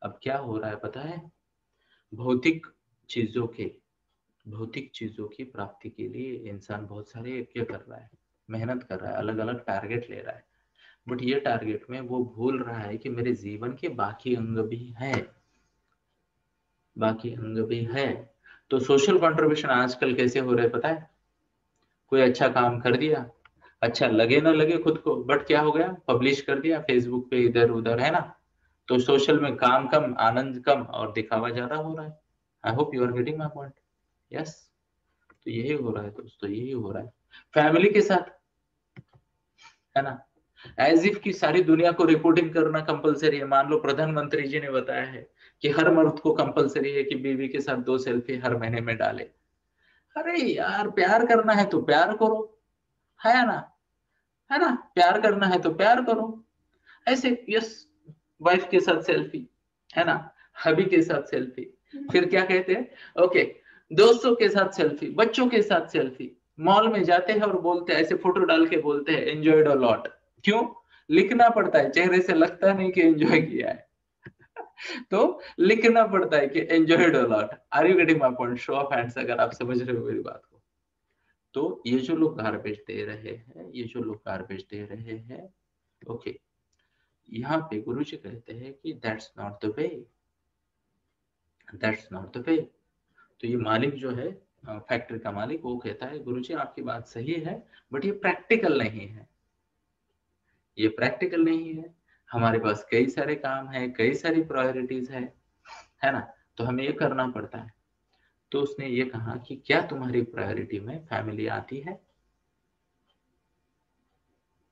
अब क्या हो रहा है पता है? भौतिक चीजों के भौतिक चीजों की प्राप्ति के लिए इंसान बहुत सारे यज्ञ कर रहा है, मेहनत कर रहा है, अलग अलग टारगेट ले रहा है, बट ये टारगेट में वो भूल रहा है कि मेरे जीवन के बाकी अंग भी हैं, बाकी अंग भी है। तो सोशल कंट्रीब्यूशन आजकल कैसे हो रहे पता है? कोई अच्छा काम कर दिया, अच्छा लगे ना लगे खुद को, बट क्या हो गया? पब्लिश कर दिया फेसबुक पे, इधर उधर, है ना? तो सोशल में काम कम, आनंद कम और दिखावा ज्यादा हो रहा है। I hope you are getting my point. Yes, तो यही हो रहा है दोस्तों, यही हो रहा है फैमिली के साथ, है ना? एज इफ की सारी दुनिया को रिपोर्टिंग करना कंपलसरी है। मान लो प्रधानमंत्री जी ने बताया है कि हर मर्द को कंपलसरी है कि बीवी के साथ 2 सेल्फी हर महीने में डाले। अरे यार, प्यार करना है तो प्यार करो, है ना? है ना? प्यार करना है तो प्यार करो। ऐसे यस, वाइफ के साथ सेल्फी, है ना? हबी के साथ सेल्फी, फिर क्या कहते हैं? ओके, दोस्तों के साथ सेल्फी, बच्चों के साथ सेल्फी, मॉल में जाते हैं और बोलते हैं, ऐसे फोटो डाल के बोलते हैं एंजॉयड अ लॉट। क्यों? लिखना पड़ता है, चेहरे से लगता नहीं कि एंजॉय किया है। तो लिखना पड़ता है कि enjoyed a lot. Are you getting my point? Show of hands अगर आप समझ रहे हो मेरी बात को। तो ये जो लोग गार्बेज दे रहे हैं, ये जो लोग गार्बेज दे रहे हैं, ओके, यहाँ पे गुरु जी कहते हैं कि that's not the way, that's not the way. तो ये मालिक जो है, फैक्ट्री का मालिक, वो कहता है गुरु जी आपकी बात सही है, बट ये प्रैक्टिकल नहीं है, ये प्रैक्टिकल नहीं है। हमारे पास कई सारे काम है, कई सारी प्रायोरिटीज है ना? तो हमें ये करना पड़ता है। तो उसने ये कहा कि क्या तुम्हारी प्रायोरिटी में फैमिली आती है?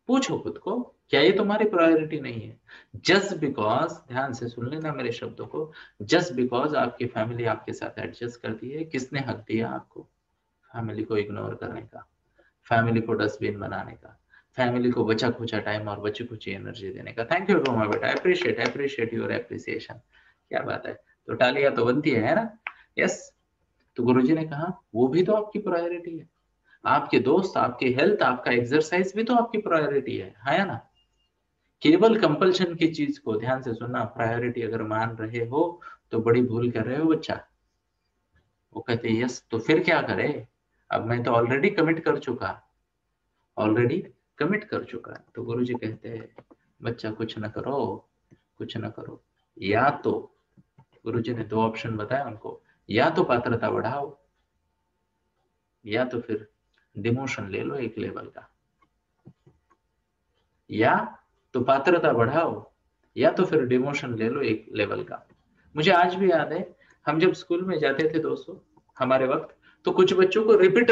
पूछो खुद को, क्या ये तुम्हारी प्रायोरिटी नहीं है? जस्ट बिकॉज, ध्यान से सुन लेना मेरे शब्दों को, जस्ट बिकॉज आपकी फैमिली आपके साथ एडजस्ट करती है, किसने हक दिया आपको फैमिली को इग्नोर करने का, फैमिली को डस्टबिन बनाने का, फैमिली को बचा खुचा टाइम और बची खुची एनर्जी देने का? थैंक यू रोमा बेटा, अप्रिशिएट योर एप्रिसिएशन। क्या बात है, तो टालियां तो बनती है ना? यस। तो गुरुजी ने कहा वो भी तो आपकी प्रायोरिटी है, आपके दोस्त, आपकी हेल्थ, आपका एक्सरसाइज भी तो आपकी प्रायोरिटी है ना? केवल कंपल्शन की चीज को, ध्यान से सुनना, प्रायोरिटी अगर मान रहे हो तो बड़ी भूल कर रहे हो बच्चा। वो कहते यस, तो फिर क्या करे? अब मैं तो ऑलरेडी कमिट कर चुका। तो गुरुजी कहते हैं बच्चा कुछ न करो, कुछ न करो, या तो, गुरुजी ने दो ऑप्शन बताया उनको, या तो पात्रता बढ़ाओ, या तो फिर डिमोशन ले लो एक लेवल का। या तो पात्रता बढ़ाओ, या तो फिर डिमोशन ले लो एक लेवल का। मुझे आज भी याद है, हम जब स्कूल में जाते थे दोस्तों, हमारे वक्त, तो कुछ बच्चों को रिपीट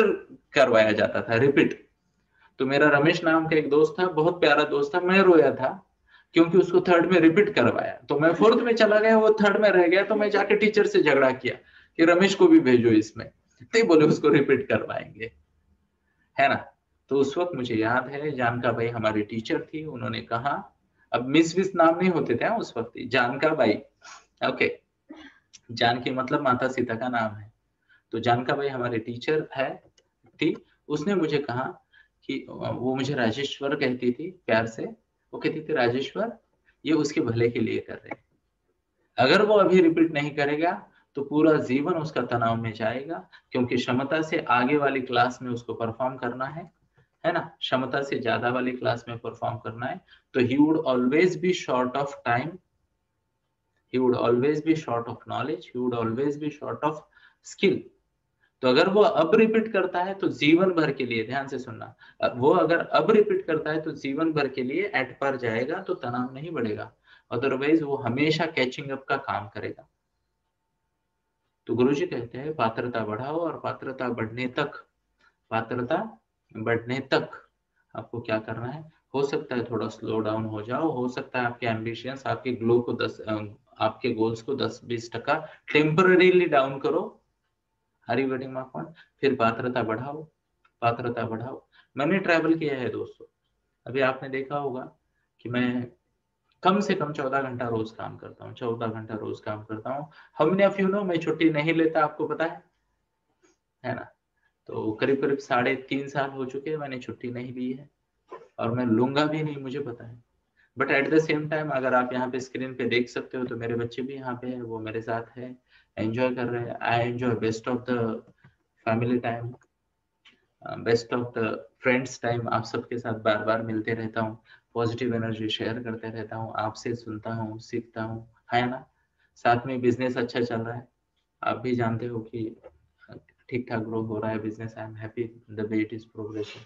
करवाया जाता था, रिपीट। तो मेरा रमेश नाम का एक दोस्त था, बहुत प्यारा दोस्त था, मैं रोया था क्योंकि उसको थर्ड में रिपीट करवाया। तो मैं फोर्थ में चला गया, वो थर्ड में रह गया, तो मैं जाके टीचर से झगड़ा किया कि रमेश को भी भेजो इसमें। तो बोले उसको रिपीट करवाएंगे, है ना? तो उस वक्त मुझे याद है, जानका बाई हमारी टीचर थी, उन्होंने कहा, अब मिस विस नाम नहीं होते थे उस वक्त, जानका बाई, ओके, जानकी मतलब माता सीता का नाम है। तो जानका बाई हमारी टीचर है थी, उसने मुझे कहा कि, वो मुझे राजेश्वर कहती थी प्यार से, वो कहती थी राजेश्वर ये उसके भले के लिए कर रहे हैं, अगर वो अभी रिपीट नहीं करेगा तो पूरा जीवन उसका तनाव में जाएगा, क्योंकि क्षमता से आगे वाली क्लास में उसको परफॉर्म करना है ना? क्षमता से ज्यादा वाली क्लास में परफॉर्म करना है, तो he would always be short of time, he would always be short of knowledge, he would always be short of skill. तो अगर वो अब रिपीट करता है तो जीवन भर के लिए, ध्यान से सुनना, वो अगर अब रिपीट करता है तो जीवन भर के लिए एट पर जाएगा, तो तनाव नहीं बढ़ेगा, अदरवाइज वो हमेशा कैचिंग अप का काम करेगा। तो गुरुजी कहते हैं पात्रता बढ़ाओ, और पात्रता बढ़ने तक आपको क्या करना है? हो सकता है थोड़ा स्लो डाउन हो जाओ, हो सकता है आपके एम्बिशंस, आपके ग्लो को आपके गोल्स को 10-20% टेम्पररीली डाउन करो, हरी वेडिंग मार्क पॉइंट, फिर पात्रता बढ़ाओ, पात्रता बढ़ाओ। मैंने ट्रैवल किया है दोस्तों, अभी आपने देखा होगा कि मैं कम से कम 14 घंटा रोज काम करता हूँ, 14 घंटा रोज काम करता हूँ। How many of you know मैं छुट्टी नहीं लेता, आपको पता है ना? तो करीब करीब 3.5 साल हो चुके हैं मैंने छुट्टी नहीं ली है, और मैं लूंगा भी नहीं, मुझे पता है। But at the same time, अगर आप यहाँ पे स्क्रीन पे देख सकते हो, तो मेरे बच्चे भी यहाँ पे है, वो मेरे साथ है, एंजॉय कर रहे हैं। I enjoy best of the family time, best of the friends time, आप सबके साथ बार बार मिलते रहता हूँ, पॉजिटिव एनर्जी शेयर करते रहता हूँ, आपसे सुनता हूँ, सीखता हूँ, है ना? साथ में बिजनेस अच्छा चल रहा है, आप भी जानते हो कि ठीक ठाक ग्रो हो रहा है business, I am happy the way it is progressing.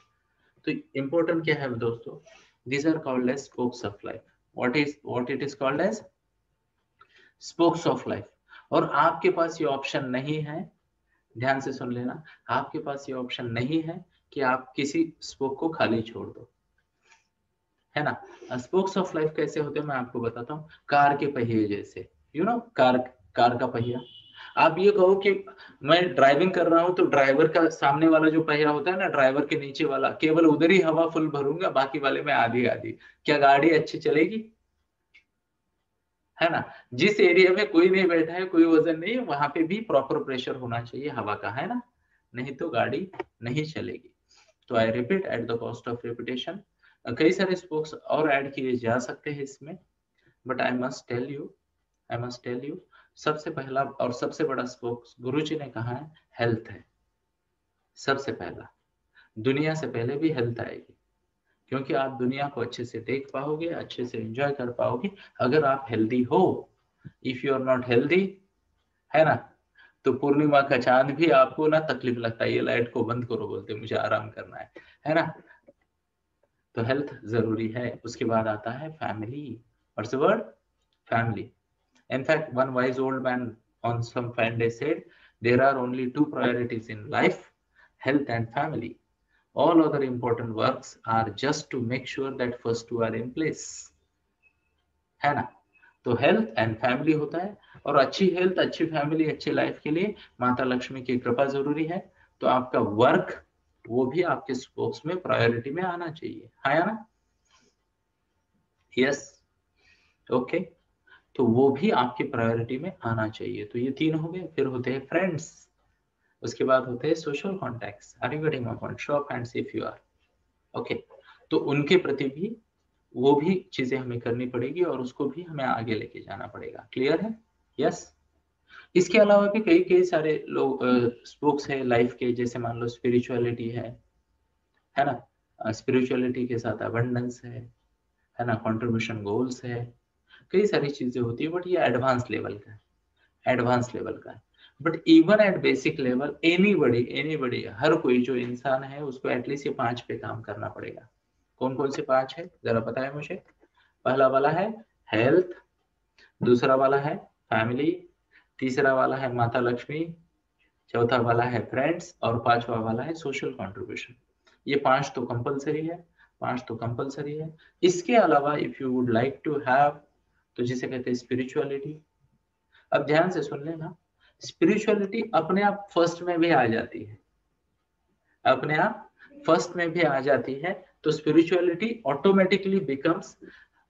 तो इम्पोर्टेंट क्या है दोस्तों? these are called as spokes of life. What it is called as spokes of life. और आपके पास ये ऑप्शन नहीं है, ध्यान से सुन लेना, आपके पास ये ऑप्शन नहीं है कि आप किसी स्पोक को खाली छोड़ दो, है ना? स्पोक्स ऑफ लाइफ कैसे होते हैं मैं आपको बताता हूँ, कार के पहिए जैसे, यू नो, कार का पहिया। आप ये कहो कि मैं ड्राइविंग कर रहा हूं, तो ड्राइवर का सामने वाला जो पहिया होता है ना, ड्राइवर के नीचे वाला, केवल उधर ही हवा फुल भरूंगा, बाकी वाले में आधी आधी, क्या गाड़ी अच्छी चलेगी? है ना? जिस एरिया में कोई नहीं बैठा है, कोई वजन नहीं है, वहां पे भी प्रॉपर प्रेशर होना चाहिए हवा का, है ना? नहीं तो गाड़ी नहीं चलेगी। तो I repeat at the cost of repetition, कई सारे स्पोक्स और ऐड किए जा सकते हैं इसमें, but I must tell you, सबसे पहला और सबसे बड़ा स्पोक्स गुरुजी ने कहा है, हेल्थ है। सबसे पहला, दुनिया से पहले भी हेल्थ आएगी, क्योंकि आप दुनिया को अच्छे से देख पाओगे, अच्छे से एंजॉय कर पाओगे अगर आप हेल्दी हो। If you are not healthy, है ना, तो पूर्णिमा का चांद भी आपको ना तकलीफ लगता है, ये लाइट को बंद करो बोलते, मुझे आराम करना है ना? तो हेल्थ जरूरी है। उसके बाद आता है family, what's the word? Family. In fact, one wise old man On some fan they said there are only two priorities in life, health and family. All other important works are just to make sure that first two are in place, है ना। तो health and family होता है, और अच्छी health, अच्छी family, अच्छी life के लिए माता लक्ष्मी की कृपा जरूरी है। तो आपका वर्क वो भी आपके स्पोक्स में प्रायोरिटी में आना चाहिए, है ना। Yes, okay. तो वो भी आपकी प्रायोरिटी में आना चाहिए। तो ये तीन हो गए। फिर होते हैं फ्रेंड्स, उसके बाद होते हैं social contacts. Are you getting my point? Show of hands if you are okay. तो उनके प्रति भी वो भी चीजें हमें करनी पड़ेगी और उसको भी हमें आगे लेके जाना पड़ेगा। क्लियर है? यस। इसके अलावा भी कई कई सारे लोग स्पोक्स है लाइफ के, जैसे मान लो स्पिरिचुअलिटी है ना। स्पिरिचुअलिटी के साथ अबंडेंस है ना, कंट्रीब्यूशन गोल्स है, कई सारी चीजें होती है। बट ये एडवांस लेवल का है, एडवांस लेवल का है। But even at basic level anybody हर कोई जो इंसान है उसको एटलीस्ट ये 5 पे काम करना पड़ेगा। कौन कौन से 5 है जरा बताएं मुझे। पहला वाला है हेल्थ, दूसरा वाला है फैमिली, तीसरा वाला है माता लक्ष्मी, चौथा वाला है फ्रेंड्स, और पांचवा वाला है सोशल कंट्रीब्यूशन। ये 5 तो कंपलसरी है, 5 तो कंपलसरी है। इसके अलावा if you would like to have, तो जिसे कहते हैं स्पिरिचुअलिटी। अब ध्यान से सुन लेना, स्पिरिचुअलिटी अपने आप फर्स्ट में भी आ जाती है, अपने आप फर्स्ट में भी आ जाती है। तो spirituality automatically becomes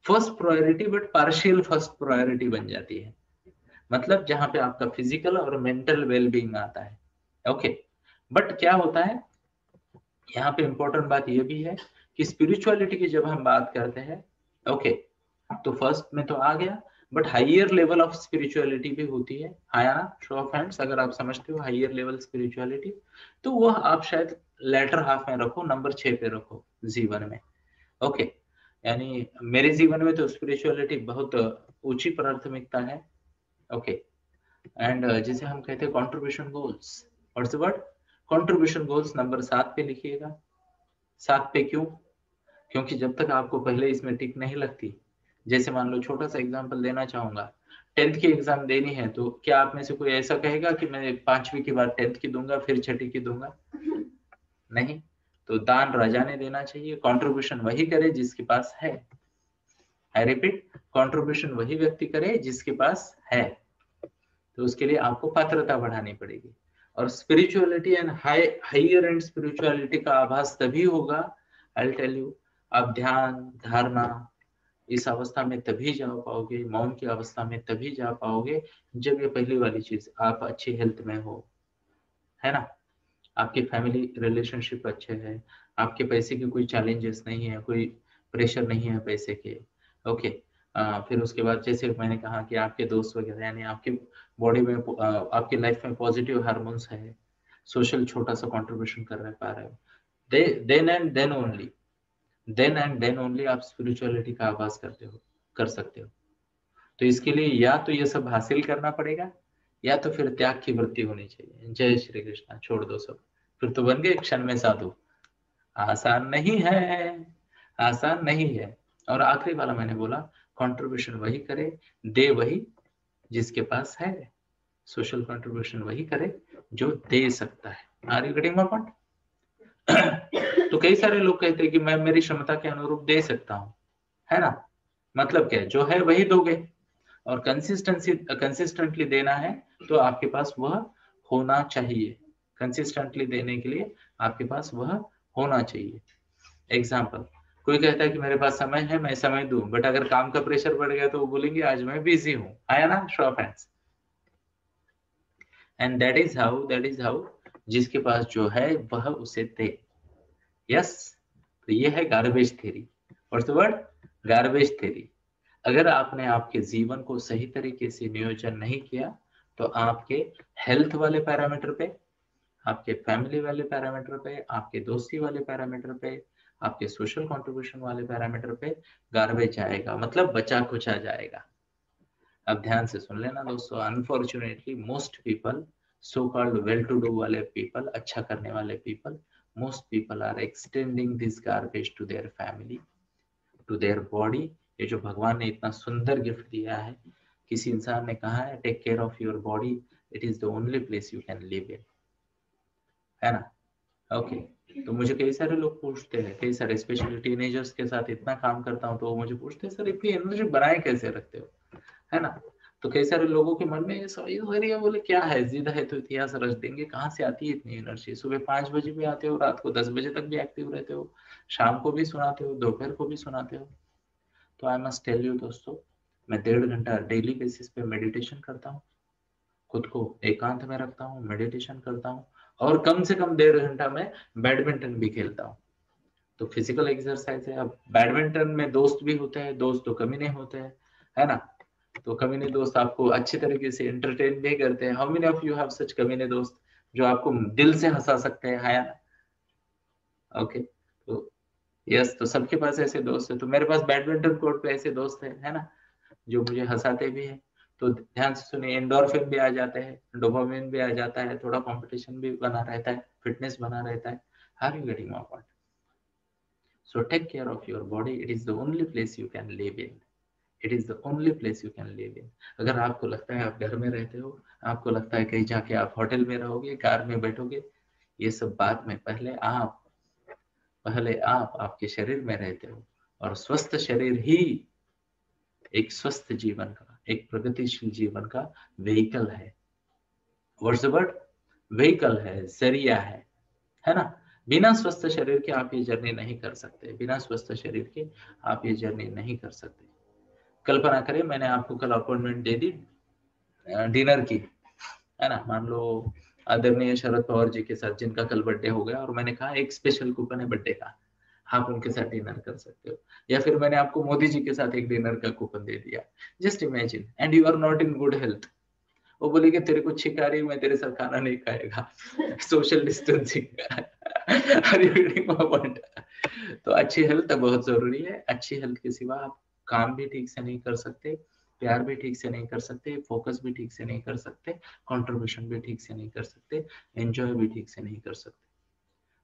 first priority, but partial first priority बन जाती है। मतलब जहां पे आपका फिजिकल और मेंटल वेलबींग आता है। ओके। बट क्या होता है यहाँ पे इंपॉर्टेंट बात ये भी है कि स्पिरिचुअलिटी की जब हम बात करते हैं, ओके, तो फर्स्ट में तो आ गया, but higher level of spirituality भी होती है। आया ना? शो ऑफ हैंड्स अगर आप समझते हो हाइयर लेवल स्पिरिचुअलिटी, तो वो आप शायद लेटर हाफ में रखो, नंबर 6 पे रखो जीवन में। ओके। यानी मेरे जीवन में तो स्पिरिचुअलिटी बहुत ऊंची प्राथमिकता है। ओके। एंड जिसे हम कहते हैं contribution goals. What's the word? Contribution goals number 7 पे लिखिएगा। 7 पे क्यों? क्योंकि जब तक आपको पहले इसमें टिक नहीं लगती, जैसे मान लो छोटा सा एग्जांपल देना चाहूंगा, 10th की एग्जाम देनी है, तो क्या आप में से कोई ऐसा कहेगा कि मैं 5वीं के बाद 10th की दूंगा फिर 6ठी की दूंगा? नहीं। तो दान राजा ने देना चाहिए। कंट्रीब्यूशन वही करे जिसके पास है। आई रिपीट, कंट्रीब्यूशन वही व्यक्ति करे जिसके पास है। तो उसके लिए आपको पात्रता बढ़ानी पड़ेगी। और spirituality and higher and spirituality का आभास तभी होगा, आई टेल यू, आप ध्यान धारणा इस अवस्था में तभी जा पाओगे, मौन की अवस्था में तभी जा पाओगे जब ये पहली वाली चीज आप अच्छी हेल्थ में हो, है ना, आपकी फैमिली रिलेशनशिप अच्छे है, आपके पैसे की कोई चैलेंजेस नहीं है, कोई प्रेशर नहीं है पैसे के। ओके। फिर उसके बाद जैसे मैंने कहा कि आपके दोस्त वगैरह, यानी आपकी बॉडी में आपकी लाइफ में पॉजिटिव हार्मोन्स है, सोशल छोटा सा कंट्रीब्यूशन कर रहे पा रहे हो, देन एंड देन ओनली आप स्पिरिचुअलिटी का आभास करते हो, कर सकते हो। तो इसके लिए या तो ये सब हासिल करना पड़ेगा, या तो फिर त्याग की वृत्ति होनी चाहिए। जय श्री कृष्णा, छोड़ दो सब, फिर तो बन गए क्षण में साधु। आसान नहीं है, आसान नहीं है। और आखिरी वाला मैंने बोला, कंट्रीब्यूशन वही करे, दे वही जिसके पास है। सोशल कंट्रीब्यूशन वही करे जो दे सकता है। Are you getting my point? तो कई सारे लोग कहते हैं कि मैं मेरी क्षमता के अनुरूप दे सकता हूँ, है ना। मतलब क्या है, जो है वही दोगे, और कंसिस्टेंटली देना है तो आपके पास वह होना चाहिए। कंसिस्टेंटली देने के लिए आपके पास वह होना चाहिए। एग्जाम्पल, कोई कहता है कि मेरे पास समय है, मैं समय दूं, बट अगर काम का प्रेशर बढ़ गया तो वो बोलेंगे आज मैं बिजी हूँ। आया ना? Show of hands. And that is how जिसके पास जो है वह उसे दे। यस। तो ये है garbage theory. What's the word? Garbage theory. अगर आपने आपके जीवन को सही तरीके से नियोजन नहीं किया, तो आपके हेल्थ वाले पैरामीटर पे, आपके फैमिली वाले पैरामीटर पे, आपके दोस्ती वाले पैरामीटर पे, आपके सोशल कंट्रीब्यूशन वाले पैरामीटर पे गार्बेज आएगा, मतलब बचा खुचा जाएगा। अब ध्यान से सुन लेना दोस्तों, unfortunately most people, so called well to do वाले पीपल, अच्छा करने वाले people, most people are extending this garbage to their family, to their body. ये जो भगवान ने इतना सुंदर गिफ्ट दिया है किसी इंसान ने कहा है take care of your body, it is the only place you can live in, है ना। ओके तो मुझे कई सारे लोग पूछते हैं, कई सारे स्पेशली टीनेजर्स के साथ इतना काम करता हूँ तो वो मुझे पूछते हैं सर इतनी एनर्जी बनाए कैसे रखते हो, है ना। तो कई सारे लोगों के मन में ये सर ये बोले क्या है, जिद है तो इतिहास रच देंगे, कहाँ से आती है इतनी एनर्जी, सुबह 5 बजे भी आते हो, रात को 10 बजे तक भी एक्टिव रहते हो, शाम को भी सुनाते हो, दोपहर को भी सुनाते हो। तो आई मस्ट टेल यू दोस्तों, मैं 1.5 घंटा डेली बेसिस पे मेडिटेशन करता हूँ, खुद को एकांत में रखता हूँ, मेडिटेशन करता हूँ, और कम से कम 1.5 घंटा में बैडमिंटन भी खेलता हूँ। तो फिजिकल एक्सरसाइज है। अब बैडमिंटन में दोस्त भी होते हैं, दोस्त तो कमी नहीं होते हैं, है ना। तो कमीने दोस्त आपको अच्छी तरीके से एंटरटेन भी करते हैं। How many of you have such कमीने दोस्त जो आपको दिल से हंसा सकते हैं, है ना। ओके तो यस, तो सबके पास ऐसे दोस्त है, तो मेरे पास बैडमिंटन कोर्ट पे ऐसे दोस्त है ना, जो मुझे हंसाते भी है। तो ध्यान से सुनिए, एंडोर्फिन भी आ जाते हैं, डोपामिन भी आ जाता है, थोड़ा कंपटीशन भी बना रहता है, फिटनेस बना रहता है। Are you getting my point? So take care of your body, it is the only place you can live in, it is the only place you can live in. अगर आपको लगता है आप घर में रहते हो, आपको लगता है कहीं जाके आप होटल में रहोगे, कार में बैठोगे, ये सब बात में पहले आप आपके शरीर में रहते हो, और स्वस्थ शरीर ही एक स्वस्थ जीवन का, एक प्रगतिशील जीवन का व्हीकल है। What's the word? व्हीकल है, जरिया है ना। बिना स्वस्थ शरीर के आप ये जर्नी नहीं कर सकते, बिना स्वस्थ शरीर के आप ये जर्नी नहीं कर सकते। कल्पना करें मैंने आपको कल अपॉइंटमेंट दे दी डिनर की, है ना। मान लो आदरणीय शरद पवार जी के साथ जिनका कल बर्थडे हो गया, और मैंने कहा एक स्पेशल कूपन है बर्थडे का, आप उनके साथ डिनर कर सकते हो। या फिर मैंने आपको मोदी जी के साथ एक डिनर का कूपन दे दिया, just imagine, and you are not in good health. वो बोलेगी तेरे को छिक आ रही, मैं तेरे साथ खाना नहीं खाएगा, सोशल डिस्टेंसिंग। तो अच्छी हेल्थ बहुत जरूरी है। अच्छी हेल्थ के सिवा आप काम भी ठीक से नहीं कर सकते, प्यार भी ठीक से नहीं कर सकते, फोकस भी ठीक से नहीं कर सकते, कंट्रीब्यूशन भी ठीक से नहीं कर सकते, एंजॉय भी ठीक से नहीं कर सकते।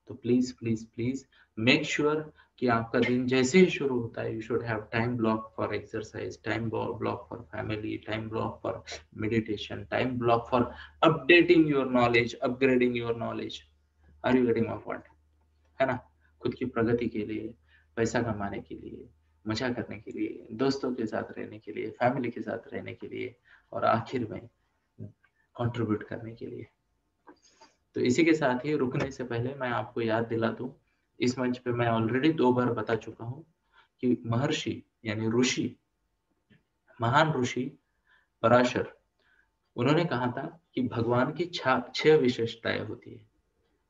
तो please please please make sure कि आपका दिन जैसे ही शुरू होता है, you should have time block for exercise, time block for family, time block for meditation, time block for updating your knowledge, upgrading your knowledge. Are you getting my point? है ना। खुद की प्रगति के लिए, पैसा कमाने के लिए, मजा करने के लिए, दोस्तों के साथ रहने के लिए, फैमिली के साथ रहने के लिए, और आखिर में कंट्रीब्यूट करने के लिए। तो इसी के साथ ही रुकने से पहले मैं आपको याद दिला दूं, इस मंच पे मैं ऑलरेडी 2 बार बता चुका हूं कि महर्षि यानी ऋषि, महान ऋषि पराशर, उन्होंने कहा था कि भगवान की 6 विशेषताएं होती है।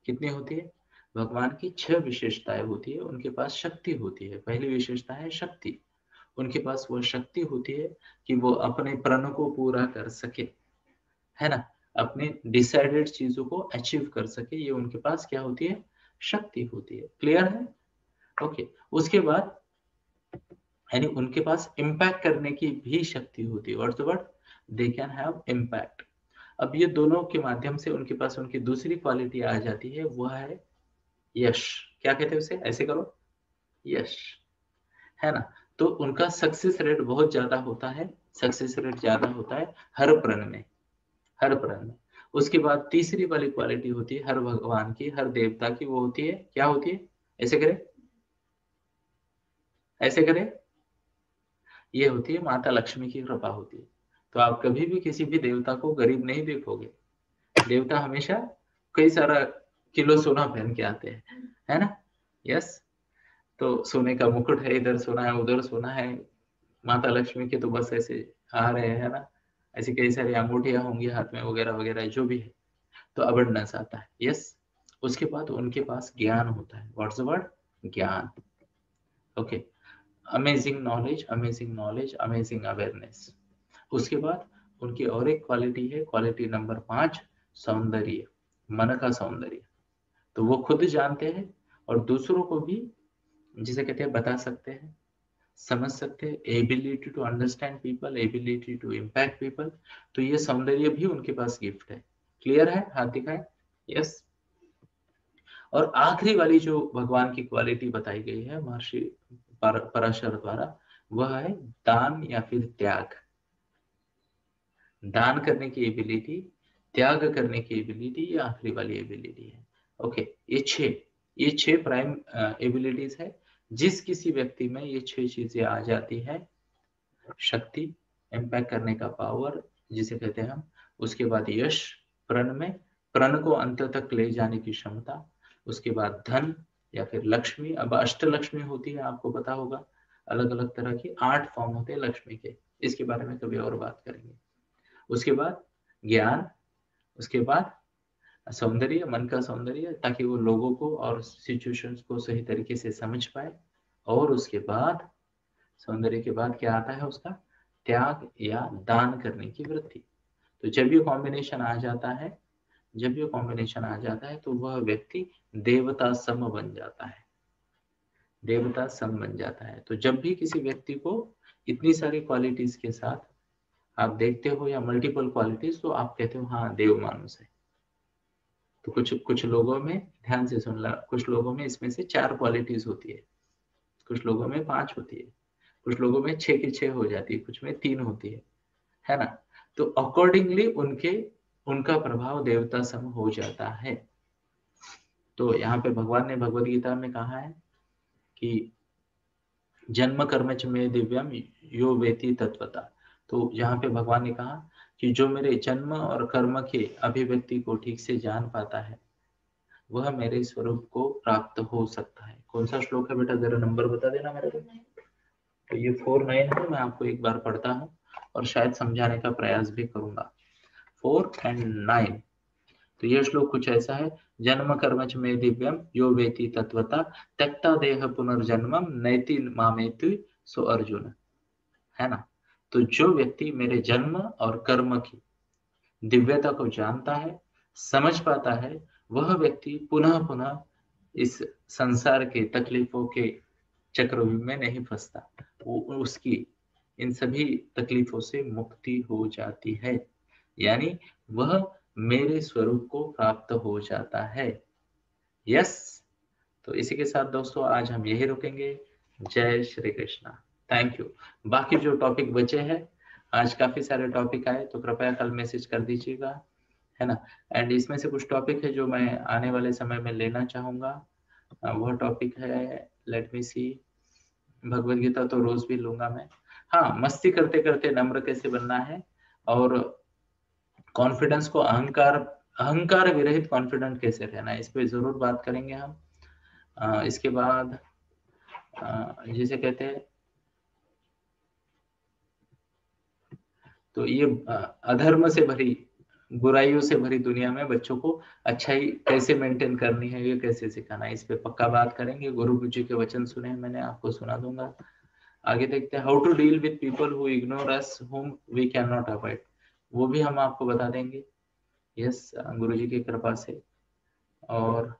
कितनी होती है? भगवान की 6 विशेषताएं होती है। उनके पास शक्ति होती है। पहली विशेषता है शक्ति। उनके पास वो शक्ति होती है कि वो अपने प्रण को पूरा कर सके, है ना, अपने डिसाइडेड चीजों को अचीव कर सके। ये उनके पास क्या होती है? शक्ति होती है। क्लियर है? ओके। उसके बाद यानी उनके पास इम्पैक्ट करने की भी शक्ति होती है। What's the word? They can have impact. अब ये दोनों के माध्यम से उनके पास उनकी दूसरी क्वालिटी आ जाती है, वह है यश। क्या कहते हैं उसे? ऐसे करो, यश, है ना। तो उनका सक्सेस रेट बहुत ज्यादा होता है, सक्सेस रेट ज्यादा होता है हर प्रण में, हर प्रण में। उसके बाद तीसरी वाली क्वालिटी होती है हर भगवान की, हर देवता की, वो होती है, क्या होती है? ऐसे करें, ऐसे करें, ये होती है माता लक्ष्मी की कृपा होती है। तो आप कभी भी किसी भी देवता को गरीब नहीं देखोगे। देवता हमेशा कई सारा किलो सोना पहन के आते हैं, है ना। यस। तो सोने का मुकुट है, इधर सोना है, उधर सोना है। माता लक्ष्मी के तो बस ऐसे आ रहे हैं, है ना। ऐसी कई सारी अंगूठियां होंगी हाथ में, वगैरह वगैरह जो भी है। तो अबंडेंस आता है। यस। उसके बाद उनके पास ज्ञान होता है। What's the word? ज्ञान। Okay. Amazing knowledge, amazing knowledge, amazing awareness. उसके बाद उनकी और एक क्वालिटी है, क्वालिटी नंबर 5, सौंदर्य, मन का सौंदर्य। तो वो खुद जानते हैं और दूसरों को भी, जिसे कहते हैं, बता सकते हैं, समझ सकते हैं। Ability to understand people, ability to impact people. तो ये सौंदर्य भी उनके पास गिफ्ट है। क्लियर है? हाथ दिखाएं। यस। और आखिरी वाली जो भगवान की क्वालिटी बताई गई है महर्षि पराशर द्वारा, वह है दान या फिर त्याग। दान करने की एबिलिटी, त्याग करने की एबिलिटी, ये आखिरी वाली एबिलिटी है। ओके, ये छह प्राइम एबिलिटीज है। जिस किसी व्यक्ति में ये छह चीजें आ जाती है, शक्ति, इम्पैक्ट करने का पावर जिसे कहते हैं हम, उसके बाद यश, प्रण में प्रण को अंत तक ले जाने की क्षमता, उसके बाद धन या फिर लक्ष्मी। अब अष्टलक्ष्मी होती है, आपको पता होगा, अलग अलग तरह की 8 फॉर्म होते हैं लक्ष्मी के, इसके बारे में कभी और बात करेंगे। उसके बाद ज्ञान, उसके बाद सौंदर्य, मन का सौंदर्य, ताकि वो लोगों को और सिचुएशंस को सही तरीके से समझ पाए। और उसके बाद सौंदर्य के बाद क्या आता है उसका, त्याग या दान करने की वृत्ति। तो जब ये कॉम्बिनेशन आ जाता है, जब ये कॉम्बिनेशन आ जाता है तो वह व्यक्ति देवता सम बन जाता है, देवता सम बन जाता है। तो जब भी किसी व्यक्ति को इतनी सारी क्वालिटीज के साथ आप देखते हो या मल्टीपल क्वालिटीज, तो आप कहते हो हाँ देव मानुष है। तो कुछ कुछ लोगों में, ध्यान से सुनना, कुछ लोगों में इसमें से 4 क्वालिटीज होती है, कुछ लोगों में 5 होती है, कुछ लोगों में 6 की 6 हो जाती है, कुछ में 3 होती है ना। तो अकॉर्डिंगली उनके उनका प्रभाव देवता सम हो जाता है। तो यहाँ पे भगवान ने भगवत गीता में कहा है कि जन्म कर्म च मे दिव्यम यो वेति तत्वता। तो यहाँ पे भगवान ने कहा कि जो मेरे जन्म और कर्म के अभिव्यक्ति को ठीक से जान पाता है, वह मेरे स्वरूप को प्राप्त हो सकता है। कौन सा श्लोक है बेटा, जरा नंबर बता देना मेरे को। तो ये 4-9 है, मैं आपको एक बार पढ़ता हूँ और शायद समझाने का प्रयास भी करूंगा। 4 और 9। तो ये श्लोक कुछ ऐसा है, जन्म कर्म च मे दिव्यम यो वेति तत्वता त्यक्ता देह पुनर्जन्मम नैति मामेति सो अर्जुन, है ना। तो जो व्यक्ति मेरे जन्म और कर्म की दिव्यता को जानता है, समझ पाता है, वह व्यक्ति पुनः पुनः इस संसार के तकलीफों के चक्रव्यूह में नहीं फंसता। वो उसकी इन सभी तकलीफों से मुक्ति हो जाती है, यानी वह मेरे स्वरूप को प्राप्त हो जाता है। यस। तो इसी के साथ दोस्तों आज हम यही रुकेंगे। जय श्री कृष्णा। Thank you. बाकी जो टॉपिक बचे हैं, आज काफी सारे टॉपिक आए, तो कृपया कल मैसेज कर दीजिएगा, है ना। एंड इसमें से कुछ टॉपिक है जो मैं आने वाले समय में लेना चाहूंगा। वह टॉपिक है, लेट मी सी, भगवत गीता तो रोज भी लूंगा मैं। हाँ, मस्ती करते करते नम्र कैसे बनना है, और कॉन्फिडेंस को अहंकार अहंकार विरहित कॉन्फिडेंट कैसे रहना है, इस पे जरूर बात करेंगे हम। इसके बाद जिसे कहते हैं, तो ये अधर्म से भरी, बुराइयों से भरी दुनिया में बच्चों को अच्छाई कैसे मेंटेन करनी है, ये कैसे सिखाना है, इस पे पक्का बात करेंगे। गुरु जी के वचन सुने मैंने, आपको सुना दूंगा। आगे देखते हैं, how to deal with people who ignore us whom we can not avoid, वो भी हम आपको बता देंगे। यस, गुरु जी की कृपा से। और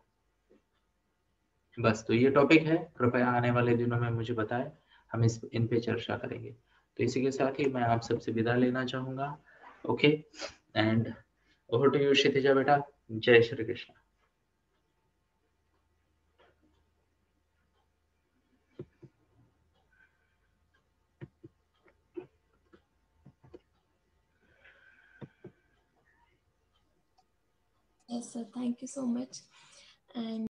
बस, तो ये टॉपिक है, कृपया आने वाले दिनों में मुझे बताएं, हम इन पे चर्चा करेंगे। तो इसी के साथ ही मैं आप सबसे विदा लेना चाहूंगा। Okay, and over to you Kshitija बेटा। जय Shri Krishna. Yes, sir. Thank you so much. And